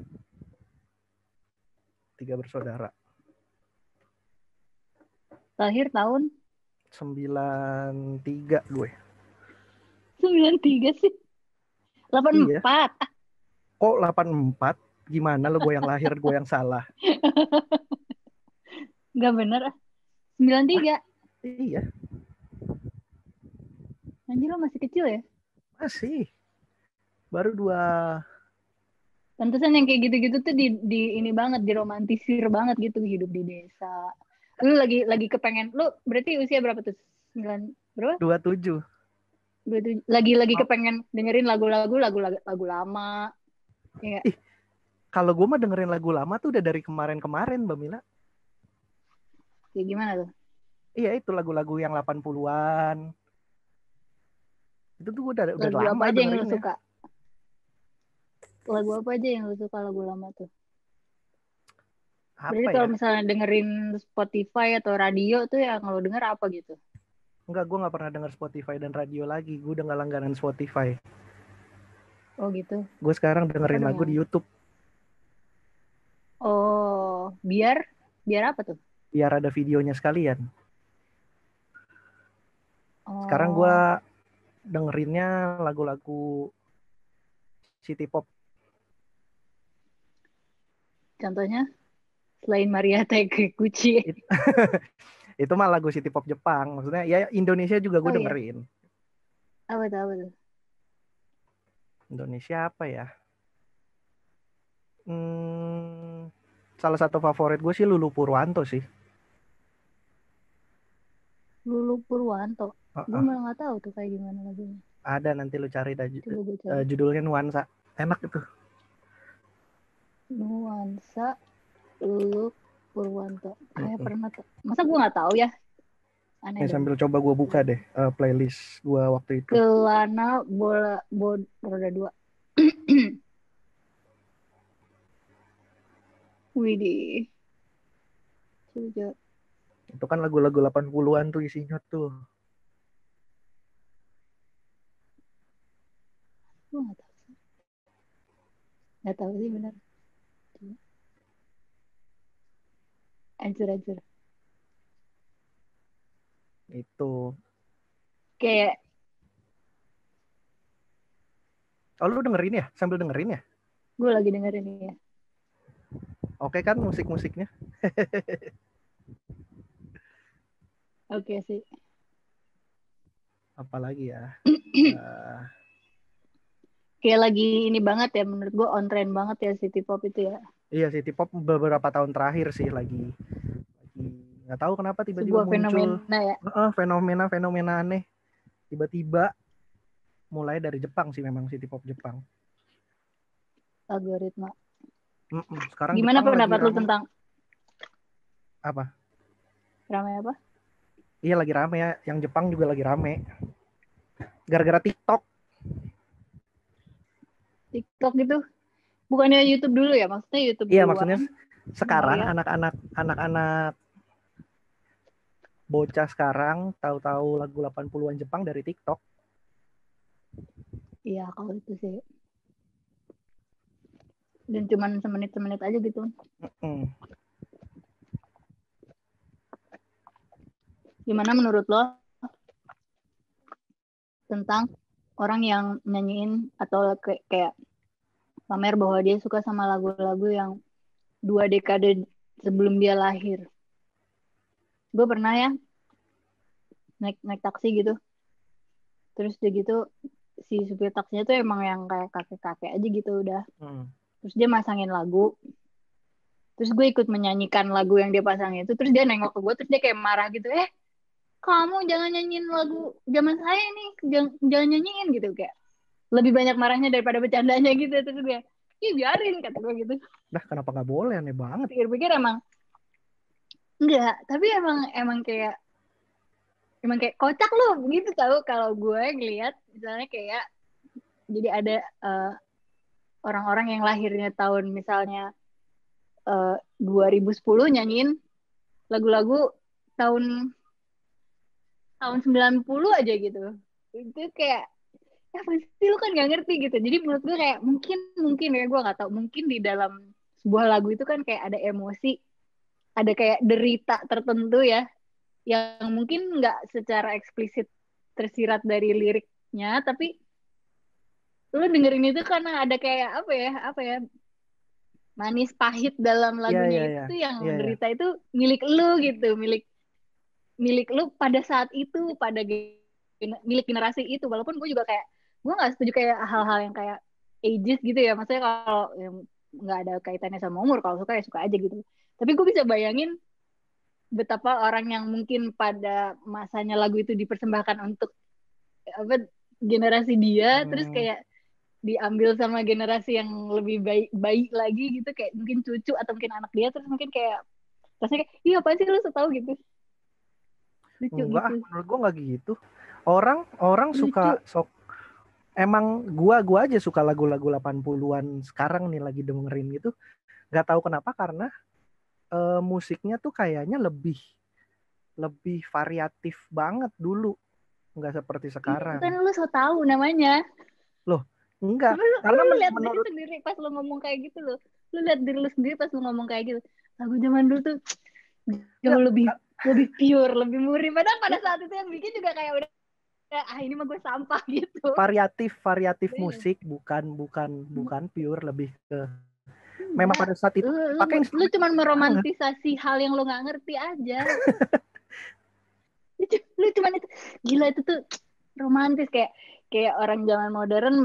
bersaudara. lahir tahun 93 gue. 93 sih. Iya. 84. Kok 84? Gimana lo, gue yang lahir, gue yang salah. Nggak bener ah. 93. Iya, Anjir lo masih kecil ya. masih. Baru 2. Pantesan yang kayak gitu-gitu tuh di ini banget, diromantisir banget gitu hidup di desa. Lu lagi kepengen, lu berarti usia berapa tuh? 9 berapa? 27. Lagi kepengen dengerin lagu lama. Ya, Ih, kalau gue mah dengerin lagu lama tuh udah dari kemarin-kemarin, Mbak Mila. kayak gimana tuh? Iya, itu lagu-lagu yang 80-an. Itu tuh udah Lagu lama apa aja yang lu dengerinnya. suka? Lagu apa aja yang lu suka lagu lama tuh? Berarti Apa kalau ya? misalnya dengerin Spotify atau radio tuh yang lu denger apa gitu? Enggak, gue nggak pernah denger Spotify dan radio lagi. Gue udah nggak langganan Spotify. Oh gitu. Gue sekarang Apa dengerin dong lagu yang? di YouTube. Oh, biar apa tuh? Biar ada videonya sekalian. Sekarang gue Oh, dengerinnya lagu-lagu city pop. contohnya selain Maria Takeuchi. Itu mah lagu city pop Jepang. Maksudnya ya Indonesia juga gue Oh iya, dengerin. apa tuh? Indonesia apa ya? Salah satu favorit gue sih Lulu Purwanto sih. Lulu Purwanto. Gue Uh-uh. malah nggak tahu tuh kayak gimana lagunya. Ada, nanti lu cari Coba gue cari. judulnya Nuansa. Enak itu. Nuansa Lulu Purwanto. Kayak Uh-uh. pernah tuh. Masa gue nggak tahu ya? Aneh Nih, dong. sambil coba gue buka deh playlist gue waktu itu. Kelana roda dua. Widih. Coba. Itu kan lagu-lagu 80-an tuh isinya tuh. Gue nggak tahu sih. Nggak tahu sih benar. Ancur. Itu. Kayak Oh, lu dengerin ya? Sambil dengerin ya? gue lagi dengerin ya. Oke kan musik-musiknya? Oke sih. Apalagi ya? Kayak lagi ini banget ya, menurut gue on trend banget ya city pop itu ya. Iya, city pop beberapa tahun terakhir sih lagi nggak tahu kenapa tiba-tiba Sebuah muncul fenomena ya. fenomena aneh. Tiba-tiba mulai dari Jepang sih, memang city pop Jepang. Algoritma. Sekarang Gimana Jepang lagi pendapat lu rame. tentang Apa? rame apa? Iya, lagi rame ya. Yang Jepang juga lagi rame. Gara-gara TikTok. TikTok gitu. Bukannya YouTube dulu ya? Maksudnya YouTube Iya, duluan. maksudnya sekarang Ya. anak-anak bocah sekarang tahu-tahu lagu 80-an Jepang dari TikTok. Iya, kalau itu sih. Dan cuman semenit-semenit aja gitu. Gimana menurut lo tentang orang yang nyanyiin atau kayak pamer bahwa dia suka sama lagu-lagu yang 2 dekade sebelum dia lahir? Gue pernah ya naik taksi gitu. Terus dia gitu si supir taksinya tuh emang yang kayak kakek-kakek aja gitu udah. Terus dia masangin lagu. Terus gue ikut menyanyikan lagu yang dia pasang itu. Terus dia nengok ke gue. Terus dia kayak marah gitu. Kamu jangan nyanyiin lagu zaman saya nih. Jangan nyanyiin gitu. Kayak lebih banyak marahnya daripada bercandanya gitu. Terus gue, ya biarin kata gue gitu. Dah, kenapa nggak boleh? Aneh banget. Pikir-pikir emang enggak. Tapi emang kayak kocak loh begitu tahu kalau gue ngelihat misalnya kayak jadi ada orang-orang yang lahirnya tahun misalnya 2010 nyanyiin lagu-lagu tahun tahun 90 aja gitu. Itu kayak ya pasti lu kan gak ngerti gitu. Jadi menurut gue kayak mungkin ya gue nggak tahu, mungkin di dalam sebuah lagu itu kan kayak ada emosi, ada kayak derita tertentu ya yang mungkin nggak secara eksplisit tersirat dari liriknya, tapi lu dengerin itu karena ada kayak apa ya manis pahit dalam Iya, iya, lagunya iya. itu yang Iya, iya. menderita itu milik lu gitu, milik milik lu pada saat itu, milik generasi itu. Walaupun gue juga kayak gue nggak setuju kayak hal-hal yang kayak ages gitu ya, maksudnya kalau yang nggak ada kaitannya sama umur, kalau suka ya suka aja gitu. Tapi gue bisa bayangin betapa orang yang mungkin pada masanya lagu itu dipersembahkan untuk apa generasi dia, terus Hmm, kayak diambil sama generasi yang lebih baik baik lagi gitu, kayak mungkin cucu atau mungkin anak dia, terus mungkin kayak rasanya kayak iya apa sih lu setahu gitu, lucu enggak, gitu, menurut gua nggak gitu. Orang orang lucu. suka sok emang gua aja suka lagu-lagu 80-an sekarang nih lagi dengerin gitu. Nggak tahu kenapa karena musiknya tuh kayaknya lebih lebih variatif banget dulu, nggak seperti Iya sekarang. kan lu so tahu namanya. Loh, enggak. Coba Karena lu lihat diri menurut sendiri pas lu ngomong kayak gitu loh. Lu lihat diri lu sendiri pas lu ngomong kayak gitu. Lagu zaman dulu tuh jauh enggak, lebih lebih pure, lebih murni. Padahal pada saat itu yang bikin juga kayak udah ah ini mah gue sampah gitu. variatif Iya. musik bukan bukan bukan pure, lebih ke memang Enggak. pada saat itu pakai Lu instrumen cuman banget. meromantisasi hal yang lu nggak ngerti aja. Lu cuman itu gila itu tuh romantis kayak kayak orang zaman modern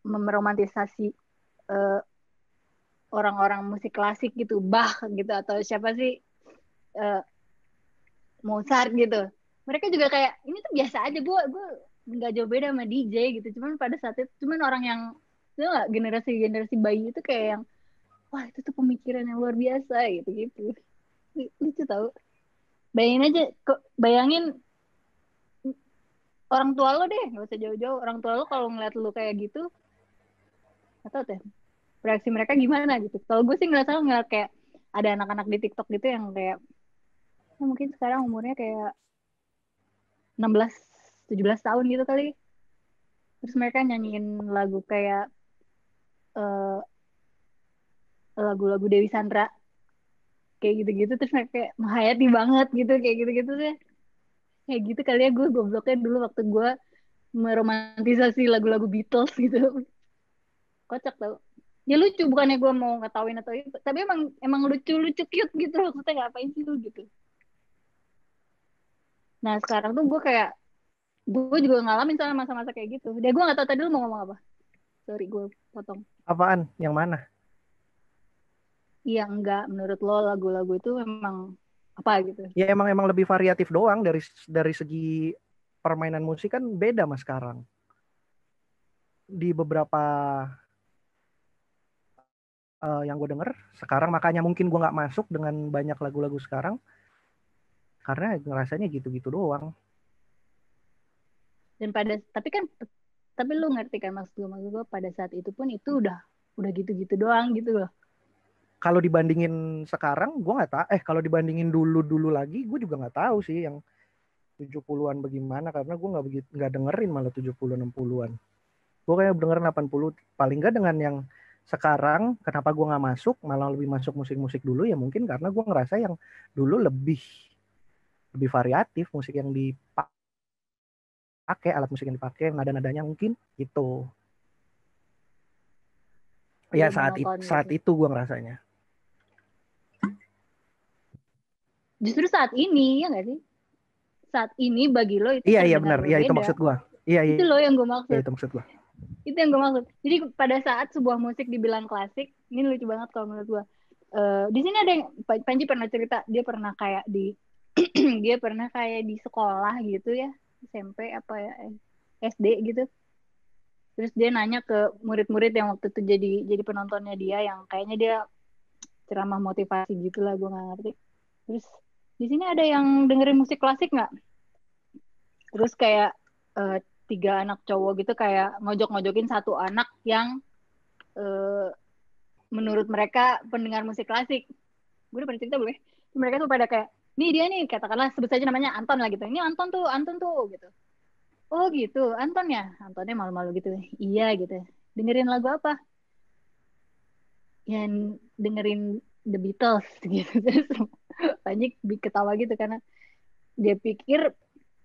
meromantisasi eh, orang-orang musik klasik gitu, Bach gitu atau siapa sih eh, Mozart gitu. Mereka juga kayak ini tuh biasa aja, gue nggak jauh beda sama DJ gitu. Cuman pada saat itu cuman orang yang itu nggak generasi bayi itu kayak yang wah itu tuh pemikiran yang luar biasa gitu gitu. Lucu tau. Bayangin aja, kok bayangin orang tua lo deh, nggak usah jauh-jauh. Orang tua lo kalau ngeliat lo kayak gitu, atau teh reaksi mereka gimana gitu. Kalau gue sih ngeliat kayak ada anak-anak di TikTok gitu yang kayak mungkin sekarang umurnya kayak 16 17 tahun gitu kali. Terus mereka nyanyiin lagu kayak eh, lagu-lagu Dewi Sandra kayak gitu-gitu, terus mereka kayak menghayati banget gitu kayak gitu-gitu deh. Kayak gitu kali ya gue gobloknya dulu waktu gue meromantisasi lagu-lagu Beatles gitu. Kocak tau. Ya lucu, bukannya gue mau ngetawain atau itu, tapi emang emang lucu-lucu cute gitu, maksudnya ngapain sih lu gitu. Nah sekarang tuh gue kayak gue juga ngalamin sama masa-masa kayak gitu. Dia gue nggak tahu tadi lu mau ngomong apa. Sorry gue potong. Apaan? Yang mana? Iya enggak, menurut lo lagu-lagu itu memang apa gitu. Ya emang emang lebih variatif doang dari segi permainan musik kan beda mas sekarang. Di beberapa yang gue denger sekarang makanya mungkin gue nggak masuk dengan banyak lagu-lagu sekarang karena ngerasanya gitu-gitu doang. Dan pada tapi lu ngerti kan maksud gue pada saat itu pun itu udah gitu-gitu doang gitu loh. Kalau dibandingin sekarang gue nggak tahu. Kalau dibandingin dulu lagi gue juga nggak tahu sih yang 70-an bagaimana karena gue nggak dengerin malah 70 60-an. Gue kayak dengerin 80 paling nggak dengan yang sekarang kenapa gue nggak masuk malah lebih masuk musik-musik dulu ya mungkin karena gue ngerasa yang dulu lebih lebih variatif musik yang dipakai alat musik yang dipakai nada-nadanya mungkin gitu ya Tidak monoton saat gitu. itu gue ngerasanya. Justru saat ini ya nggak sih? Saat ini bagi lo itu Iya terdengar benar iya itu berbeda. maksud gue. Iya iya Itu loh yang gue iya, maksud. itu maksud gue. Itu yang gue maksud. Jadi pada saat sebuah musik dibilang klasik, ini lucu banget kalau menurut gue. Di sini ada yang Panji pernah cerita dia pernah kayak di dia pernah kayak di sekolah gitu ya, SMP apa ya, SD gitu. Terus dia nanya ke murid-murid yang waktu itu jadi penontonnya dia, yang kayaknya dia ceramah motivasi gitu lah, gue nggak ngerti. Terus di sini ada yang dengerin musik klasik nggak? Terus kayak eh, tiga anak cowok gitu kayak ngojok-ngojokin satu anak yang eh, menurut mereka pendengar musik klasik. Gue udah pernah cerita belum ya? Mereka tuh pada kayak, nih dia nih katakanlah sebut saja namanya Anton lah gitu. Ini Anton tuh gitu. Oh gitu, Anton ya. Antonnya malu-malu gitu. Iya gitu. Dengerin lagu apa? Yang dengerin The Beatles gitu. Terus Panji ketawa gitu karena dia pikir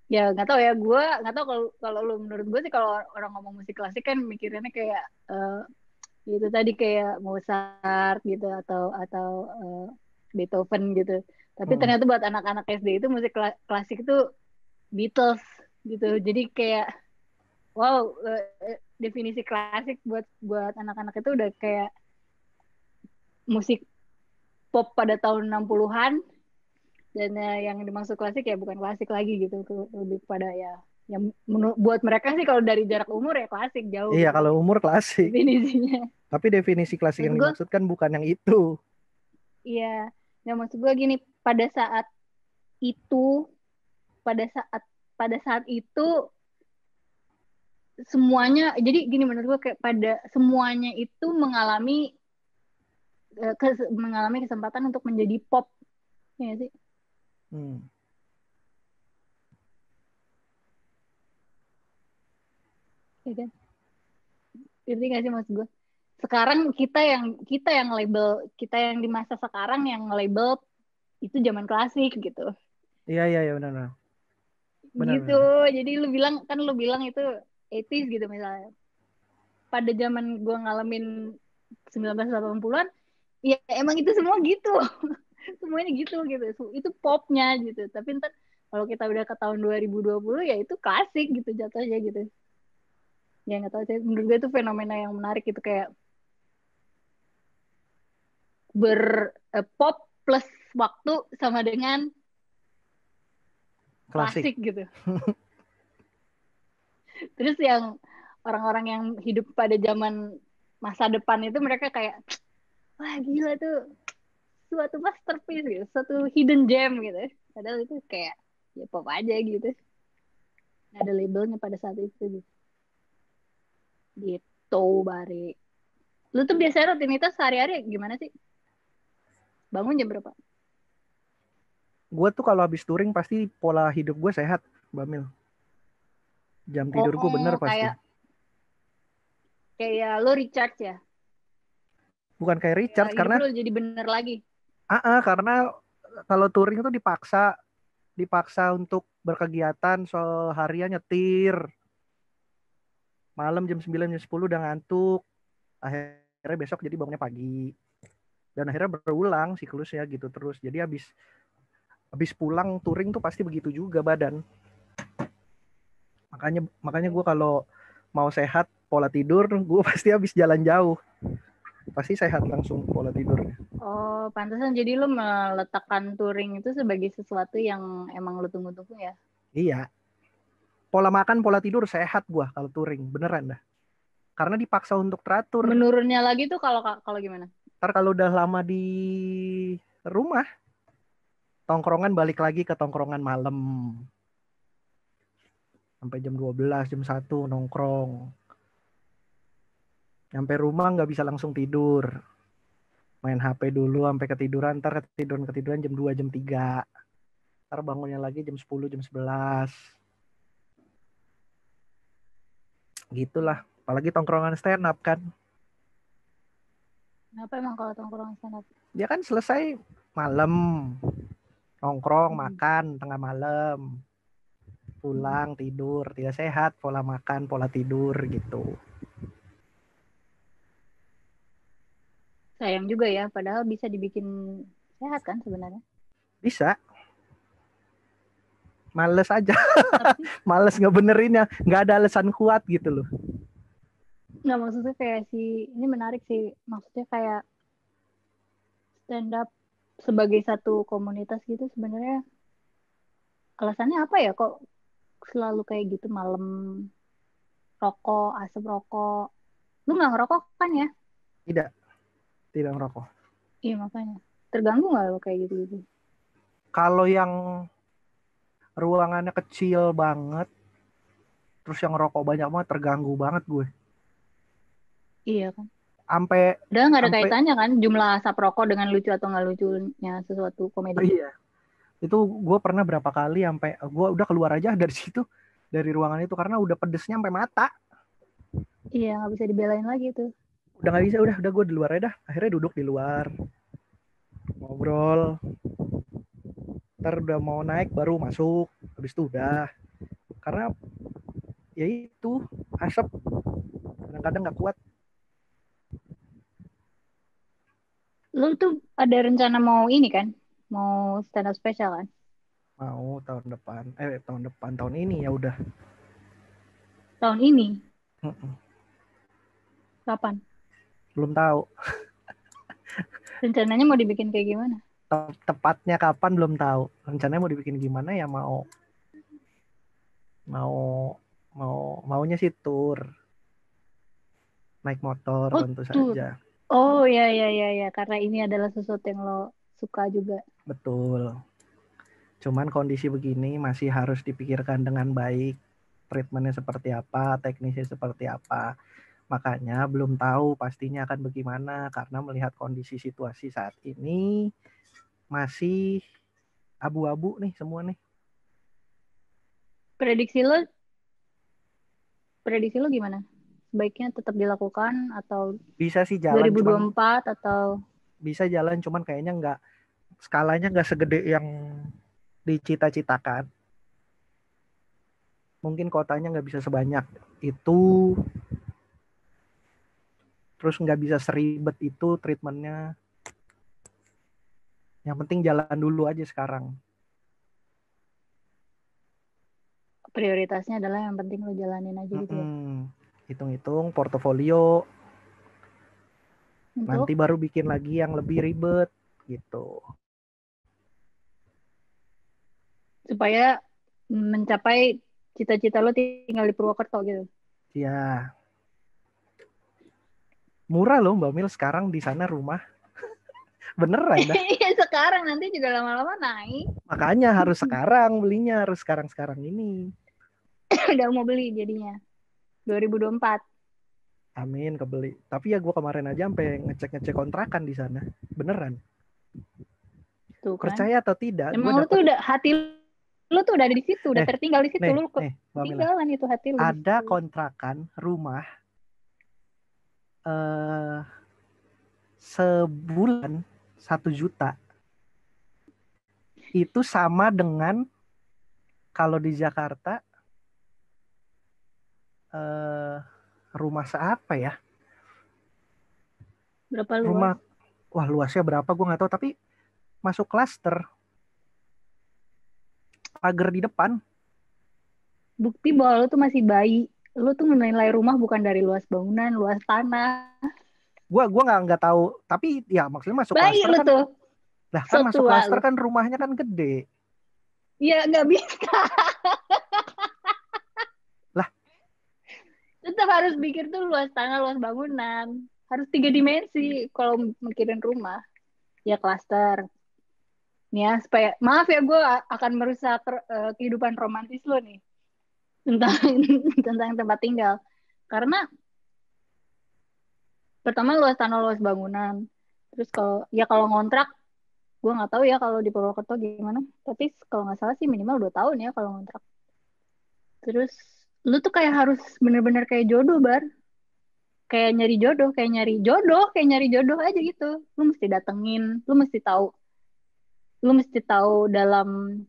ya nggak tahu ya, gue nggak tahu kalau kalau lu, menurut gue sih kalau orang ngomong musik klasik kan mikirannya kayak Itu tadi kayak Mozart gitu atau Beethoven gitu. Tapi Mm. ternyata buat anak-anak SD itu musik klasik itu Beatles gitu. Jadi kayak wow, definisi klasik buat buat anak-anak itu udah kayak musik pop pada tahun 60-an dan yang dimaksud klasik ya bukan klasik lagi gitu, lebih pada ya yang buat mereka sih kalau dari jarak umur ya klasik jauh Iya, gitu kalau umur klasik. definisinya. Tapi definisi klasik Maksud yang gue, dimaksud kan bukan yang itu. iya, ya maksud gue gini, pada saat itu, pada saat pada saat itu semuanya, jadi gini menurut gue kayak pada semuanya itu mengalami kesempatan untuk menjadi pop, ya nggak sih? Hmm. Ya kan? Ngerti gak sih maksud gue? Sekarang kita yang label, kita yang di masa sekarang yang label itu zaman klasik gitu. Iya, iya, iya, benar, benar. Benar, Gitu. benar. Jadi lu bilang itu 80s gitu misalnya. Pada zaman gue ngalamin 1980-an, ya emang itu semua gitu. Semuanya gitu gitu. Itu popnya gitu. Tapi ntar kalau kita udah ke tahun 2020 ya itu klasik gitu jatuhnya gitu. Ya nggak tahu sih. Menurut gue itu fenomena yang menarik gitu kayak pop plus waktu sama dengan Klasik. klasik gitu. Terus yang orang-orang yang hidup pada zaman masa depan itu mereka kayak wah gila tuh suatu masterpiece gitu, suatu hidden gem gitu. Padahal itu kayak ya pop aja gitu. Nggak ada labelnya pada saat itu gitu. Gitu, Bari. Lu tuh biasanya rutinitas sehari-hari gimana sih? Bangun jam berapa? Gue tuh kalau habis touring pasti pola hidup gue sehat, Bamil. Jam tidur gue bener Oh, pasti. kayak kayak lu recharge ya? Bukan kayak Kayak Richard hidup karena lu jadi bener lagi. karena kalau touring itu dipaksa untuk berkegiatan seharian nyetir. Malam jam 9 jam 10 udah ngantuk. Akhirnya besok jadi bangunnya pagi. Dan akhirnya berulang siklusnya gitu terus. Jadi habis pulang touring tuh pasti begitu juga badan. Makanya gue kalau mau sehat pola tidur, gue pasti habis jalan jauh. Pasti sehat langsung pola tidurnya. Oh, pantesan jadi lu meletakkan touring itu sebagai sesuatu yang emang lu tunggu-tunggu ya? Iya. Pola makan, pola tidur sehat gue kalau touring. Beneran dah. Karena dipaksa untuk teratur. Menurunnya lagi tuh kalau kalau gimana? Ntar kalau udah lama di rumah, tongkrongan balik lagi ke tongkrongan malam. Sampai jam 12 jam 1 nongkrong. Sampai rumah nggak bisa langsung tidur. Main HP dulu sampai ketiduran, ntar ketiduran jam 2 jam 3. Ntar bangunnya lagi jam 10 jam 11. Gitulah. Apalagi tongkrongan stand up kan. Kenapa emang kalau tongkrong stand up? Dia kan selesai malam. Nongkrong, Hmm. makan tengah malam. Pulang, tidur. Tidak sehat pola makan, pola tidur gitu. Sayang juga ya, padahal bisa dibikin sehat kan sebenarnya. Bisa. Males aja. Tapi Males ngebenerinnya. Nggak ada alasan kuat gitu loh. nggak maksudnya kayak ini menarik sih. Maksudnya kayak stand up sebagai satu komunitas gitu sebenarnya alasannya apa ya kok selalu kayak gitu malam rokok, asap rokok. Lu nggak ngerokok kan ya? Tidak. Tidak merokok. Iya makanya. Terganggu nggak lo kayak gitu-gitu? Kalau yang ruangannya kecil banget, terus yang ngerokok banyak banget, terganggu banget gue. Iya kan. Sampai Udah nggak ada sampai kaitannya kan jumlah asap rokok dengan lucu atau nggak lucunya sesuatu komedi. iya. Itu gue pernah berapa kali sampai gue udah keluar aja dari situ, dari ruangan itu karena udah pedesnya sampai mata. Iya nggak bisa dibelain lagi tuh. Udah nggak bisa, udah gue di luar aja dah. Akhirnya duduk di luar, ngobrol. Ntar udah mau naik baru masuk. Habis itu udah. Karena ya itu asap kadang-kadang nggak kuat. Lu tuh ada rencana mau ini kan? Mau stand up special kan? Mau tahun ini ya udah. Tahun ini? Mm-mm. Kapan? Belum tahu. Rencananya mau dibikin kayak gimana? Tepatnya kapan belum tahu. Rencananya mau dibikin gimana ya, mau maunya sih tour, naik motor Oh, tentu tour. saja. Oh, ya, ya, ya, ya. Karena ini adalah sesuatu yang lo suka juga. Betul. Cuman kondisi begini masih harus dipikirkan dengan baik. Treatmentnya seperti apa, teknisnya seperti apa. Makanya belum tahu pastinya akan bagaimana karena melihat kondisi situasi saat ini masih abu-abu nih semua nih. Prediksi lo, prediksi lo gimana? Sebaiknya tetap dilakukan atau Bisa sih jalan, cuman 2024 atau kayaknya nggak, skalanya nggak segede yang dicita-citakan. Mungkin kotanya nggak bisa sebanyak itu, terus nggak bisa seribet itu treatmentnya. Yang penting jalan dulu aja sekarang. prioritasnya adalah yang penting lo jalanin aja gitu ya. Hitung-hitung portofolio, nanti Untuk baru bikin lagi yang lebih ribet gitu. supaya mencapai cita-cita lo tinggal di Purwokerto gitu. Ya, murah loh Mbak Mil sekarang di sana rumah. Beneran dah. Iya sekarang nanti juga lama-lama naik. Makanya harus sekarang belinya, harus sekarang-sekarang ini. Udah mau beli jadinya 2024. Amin kebeli. Tapi ya gue kemarin aja sampai ngecek-ngecek kontrakan di sana. Beneran. Tuh kan. Percaya atau tidak, gue Emang lu dapet tuh udah hati lu tuh udah ada di situ, udah nih, tertinggal di situ, nih, lu nih, Mbak Mila. ketinggalan itu hati lu di Ada situ. kontrakan rumah eh sebulan 1 juta. Itu sama dengan kalau di Jakarta eh rumah seapa ya? Berapa luas? Rumah, wah luasnya berapa gue nggak tahu, tapi masuk klaster, pagar di depan. Bukti bahwa lu tuh masih bayi. Lu tuh menilai rumah bukan dari luas bangunan, luas tanah. Gua nggak tahu, tapi ya maksudnya masuk Bayi klaster lu kan, tuh, lah kan so masuk tua klaster lu. kan rumahnya kan gede. Ya nggak bisa. Lah, Tetap harus pikir tuh luas tanah, luas bangunan. Harus 3 dimensi kalau mikirin rumah. Ya klaster. Nih ya, supaya maaf ya gue akan merusak kehidupan romantis lo nih tentang tentang tempat tinggal. Karena pertama luas tanah, luas bangunan. Terus kalau ngontrak, gue nggak tahu ya kalau di Purwokerto gimana. Tapi kalau nggak salah sih minimal 2 tahun ya kalau ngontrak. Terus lu tuh kayak harus bener-bener kayak jodoh bar, kayak nyari jodoh aja gitu. Lu mesti datengin, lu mesti tahu dalam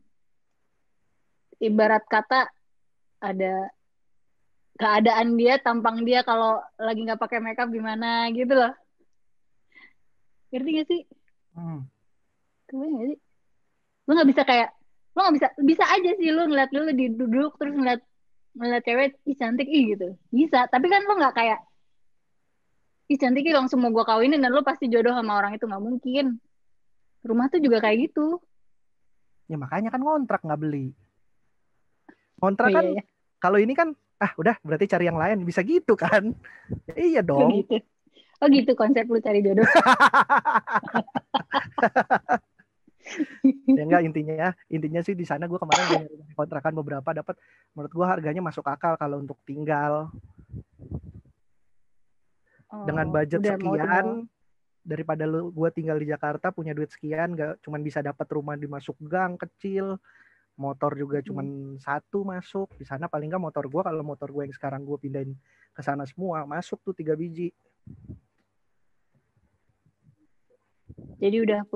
ibarat kata ada keadaan dia, tampang dia kalau lagi nggak pakai makeup gimana gitu loh. Ngerti gak sih? hmm, Kebayang gak sih? Lu nggak bisa kayak, lu nggak bisa, bisa aja sih lu ngeliat lu di duduk terus ngeliat ngeliat cewek, ih cantik, ih gitu. Bisa, tapi kan lu nggak kayak, ih cantik, ih langsung mau gue kawinin dan lu pasti jodoh sama orang itu, nggak mungkin. Rumah tuh juga kayak gitu. ya makanya kan ngontrak nggak beli. Oh Kontrak kan iya ya, kalau ini kan, udah berarti cari yang lain, bisa gitu kan? Ya, iya oh dong. gitu. Oh gitu konsep lu cari jodoh. Ya enggak, intinya sih di sana gue kemarin udah nyari kontrakan beberapa, dapat menurut gue harganya masuk akal kalau untuk tinggal dengan Oh, budget udah mau tinggal. sekian. Daripada gue tinggal di Jakarta punya duit sekian gak cuman bisa dapat rumah di masuk gang kecil, motor juga Hmm. cuman satu masuk. Di sana paling nggak motor gue, kalau motor gue yang sekarang gue pindahin ke sana semua masuk tuh 3 biji. Jadi udah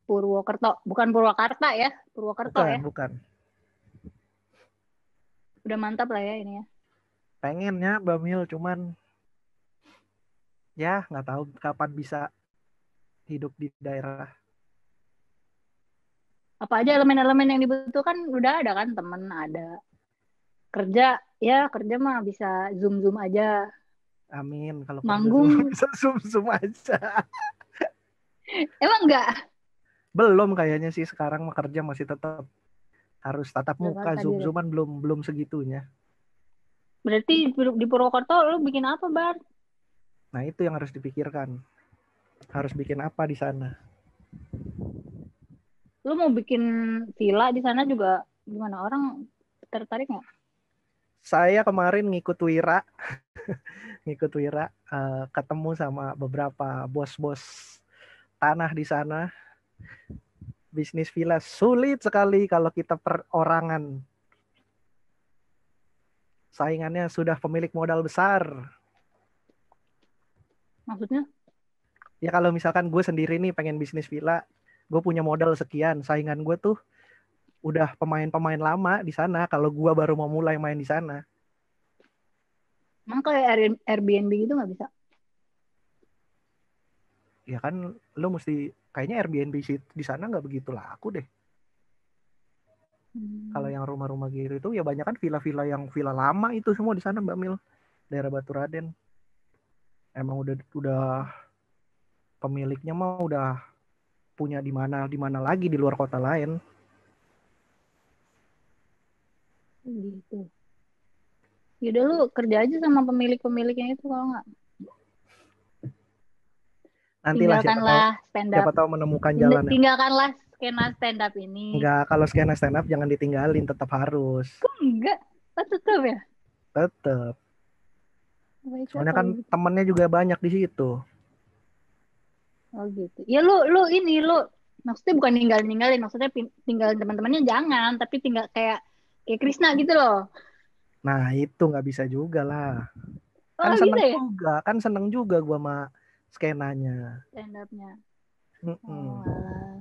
Purwokerto, bukan Purwakarta ya, Purwokerto Bukan, ya. bukan. Udah mantap lah ya ini ya. Pengennya Bamil, cuman ya nggak tahu kapan bisa hidup di daerah. Apa aja elemen-elemen yang dibutuhkan udah ada kan, temen ada. Kerja mah bisa zoom aja. Amin. Kalau kerja semua Manggung. bisa zoom aja. Emang enggak? Belum kayaknya sih sekarang mah kerja masih tetap harus tatap muka, Jakarta dia. zoom-zooman belum segitunya. Berarti di Purwokerto lu bikin apa, Bar? Nah, itu yang harus dipikirkan. Harus bikin apa di sana? Lu mau bikin villa di sana juga gimana? Orang tertarik nggak? Saya kemarin ngikut Wira, ketemu sama beberapa bos-bos tanah di sana. Bisnis villa sulit sekali kalau kita perorangan. Saingannya sudah pemilik modal besar. Maksudnya? Ya kalau misalkan gue sendiri nih pengen bisnis villa, gue punya modal sekian. Saingan gue tuh udah pemain-pemain lama di sana. Kalau gue baru mau mulai main di sana. Emang kayak Airbnb gitu nggak bisa? Ya kan lo mesti, kayaknya Airbnb di sana nggak begitu laku deh. Kalau yang rumah-rumah gitu itu ya banyak kan villa-villa yang villa lama itu semua di sana Mbak Mil. Daerah Baturaden. Emang udah pemiliknya mah udah punya di mana lagi di luar kota lain. Gitu. Yaudah lu kerja aja sama pemilik-pemiliknya itu kalau nggak. Nantilah Tinggalkanlah stand up. siapa tahu menemukan jalannya. Tinggalkanlah skena stand up ini. Enggak, kalau skena stand up jangan ditinggalin, tetap harus. Kok enggak? Oh, tetap ya? Tetap. Baiklah Soalnya kan kalau gitu. temennya juga banyak di situ. Oh gitu. Ya lu maksudnya bukan ninggalin, maksudnya tinggalin teman-temannya jangan, tapi tinggal kayak Krisna gitu loh. Nah, itu nggak bisa juga lah. Oh nggak bisa ya Kan seneng juga gua sama skenanya. stand upnya. Oh, Mm-mm. alah.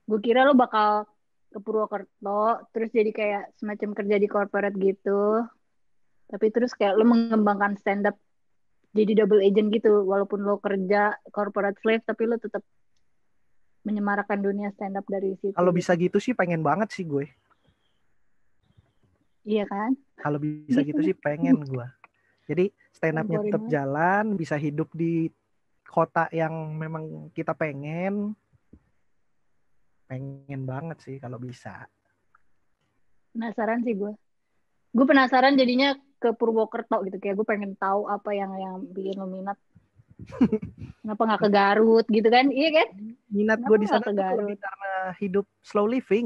Gue kira lu bakal ke Purwokerto, terus jadi kayak semacam kerja di corporate gitu. Tapi terus kayak lu mengembangkan stand up jadi double agent gitu. Walaupun lu kerja corporate slave, tapi lu tetap menyemarakan dunia stand up dari situ Kalau bisa gitu. gitu sih pengen banget sih gue. Iya kan? Kalau bisa Gitu gitu deh. sih pengen gue. Jadi stand up-nya Komporin tetap banget. jalan, bisa hidup di kota yang memang kita pengen banget sih kalau bisa. Penasaran sih gue. Gue penasaran jadinya ke Purwokerto gitu. Kayak gue pengen tahu apa yang bikin lo minat. Kenapa nggak ke Garut gitu kan? Iya kan? Minat Kenapa gue di nggak sana ke tuh lebih Garut? karena hidup slow living,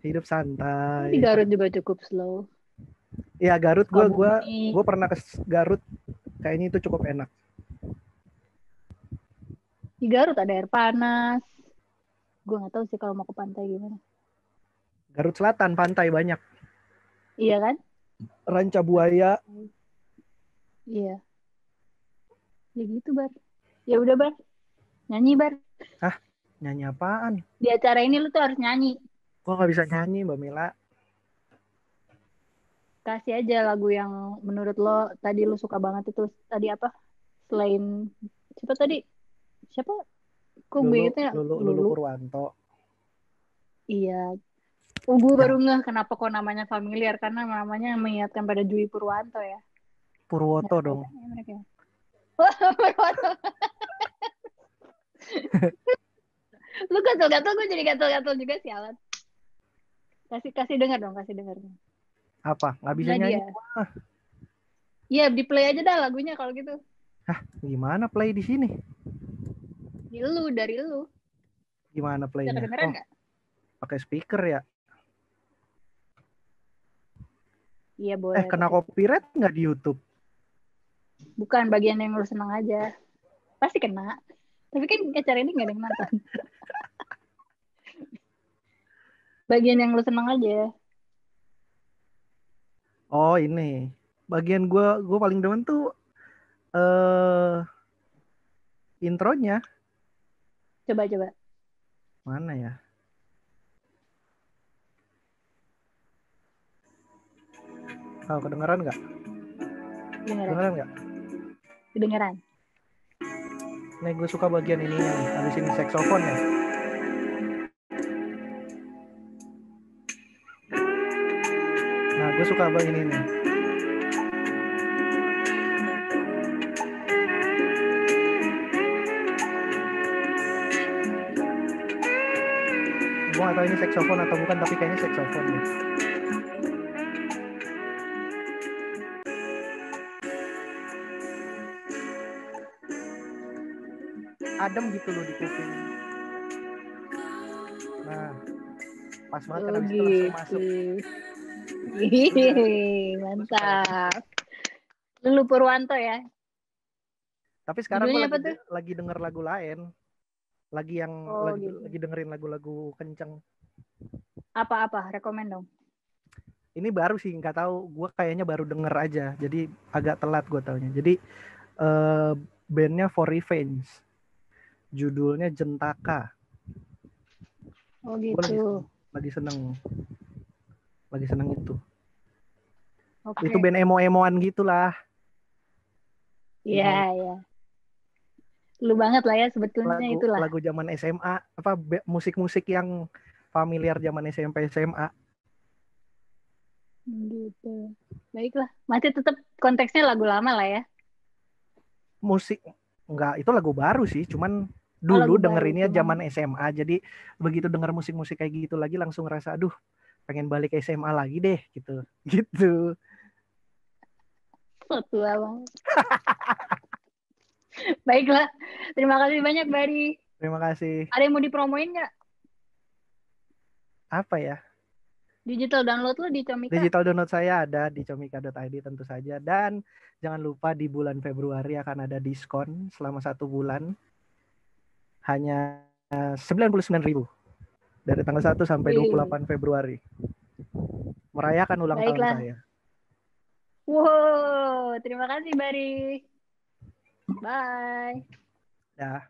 hidup Oh, di santai. Garut juga cukup slow. Ya Garut, Sukabumi. gue pernah ke Garut, kayaknya itu cukup enak. Di Garut ada air panas. Gue nggak tahu sih kalau mau ke pantai gimana. Garut Selatan pantai banyak, Iya kan? Ranca Buaya. Iya. Ya gitu, Bar. Ya udah, Bar. Nyanyi, Bar. Hah, nyanyi apaan? Di acara ini lu tuh harus nyanyi. Gue nggak bisa nyanyi Mbak Mila. Kasih aja lagu yang menurut lo tadi lu suka banget itu. Tadi apa? Selain siapa tadi? Siapa? Kok gue gitu ya? Lulu Lulu. Purwanto. Iya. Oh, gue baru Ya, ngeh kenapa kok namanya familiar. Karena namanya mengingatkan pada Jui Purwanto ya. Nggak Purwoto tahu dong. kan ya mereka. Wah, Purwanto. Lu gatel-gatel, gue jadi gatel-gatel juga sih, Alan. Kasih kasih dengar dong, kasih dengar. Apa? Nggak bisa nyanyi? Nadia. Iya, di play aja dah lagunya kalau gitu. Hah, gimana play di sini? Dari lu. Gimana Bisa playnya? kedengeran Oh, nggak? pakai speaker ya? Iya boleh Kena pakai. copyright nggak di YouTube? Bukan bagian yang lu seneng aja. Pasti kena. Tapi kan acara ini nggak ada yang nonton. Bagian yang lu seneng aja. Oh ini, bagian gue paling demen tuh eh intronya. Coba-coba. Mana ya? Oh, kedengeran nggak? Kedengeran. Kedengeran nggak? Kedengeran. Nih gue suka bagian ini nih. Habis ini saksofon ya. Nah gue suka bagian ini nih. Gue gak tahu ini saksofon atau bukan, tapi kayaknya saksofon nih. Adem gitu loh di kuping. Nah, pas banget kan habis itu langsung masuk. Mantap. Lulu Purwanto ya. Tapi sekarang gue Judulnya apa tuh? lagi denger lagu lain. Lagi Gitu. dengerin lagu-lagu kenceng. Apa? Rekomen dong. Ini baru sih, nggak tahu. Gue kayaknya baru denger aja. Jadi agak telat gue taunya. Jadi bandnya For Revenge. Judulnya Jentaka. Oh Gue gitu. lagi seneng itu. Okay. Itu band emo-emoan gitulah. Iya. Lu banget lah ya sebetulnya itulah. Lagu zaman SMA, apa musik-musik yang familiar zaman SMP SMA. Gitu. Baiklah. Masih tetap konteksnya lagu lama lah ya. Musik enggak, itu lagu baru sih, cuman dulu dengerinnya zaman SMA. Jadi begitu denger musik-musik kayak gitu lagi langsung rasa aduh, pengen balik ke SMA lagi deh gitu. Gitu. Tua banget. Baiklah. Terima kasih banyak Bari. Terima kasih. Ada yang mau dipromoin nggak? Apa ya? Digital download lo di Comika. Digital download saya ada di comika.id tentu saja. Dan jangan lupa di bulan Februari akan ada diskon selama 1 bulan. Hanya 99.000 dari tanggal 1 sampai 28 Februari. Merayakan ulang tahun saya. Wow, terima kasih Bari. Bye. Ya.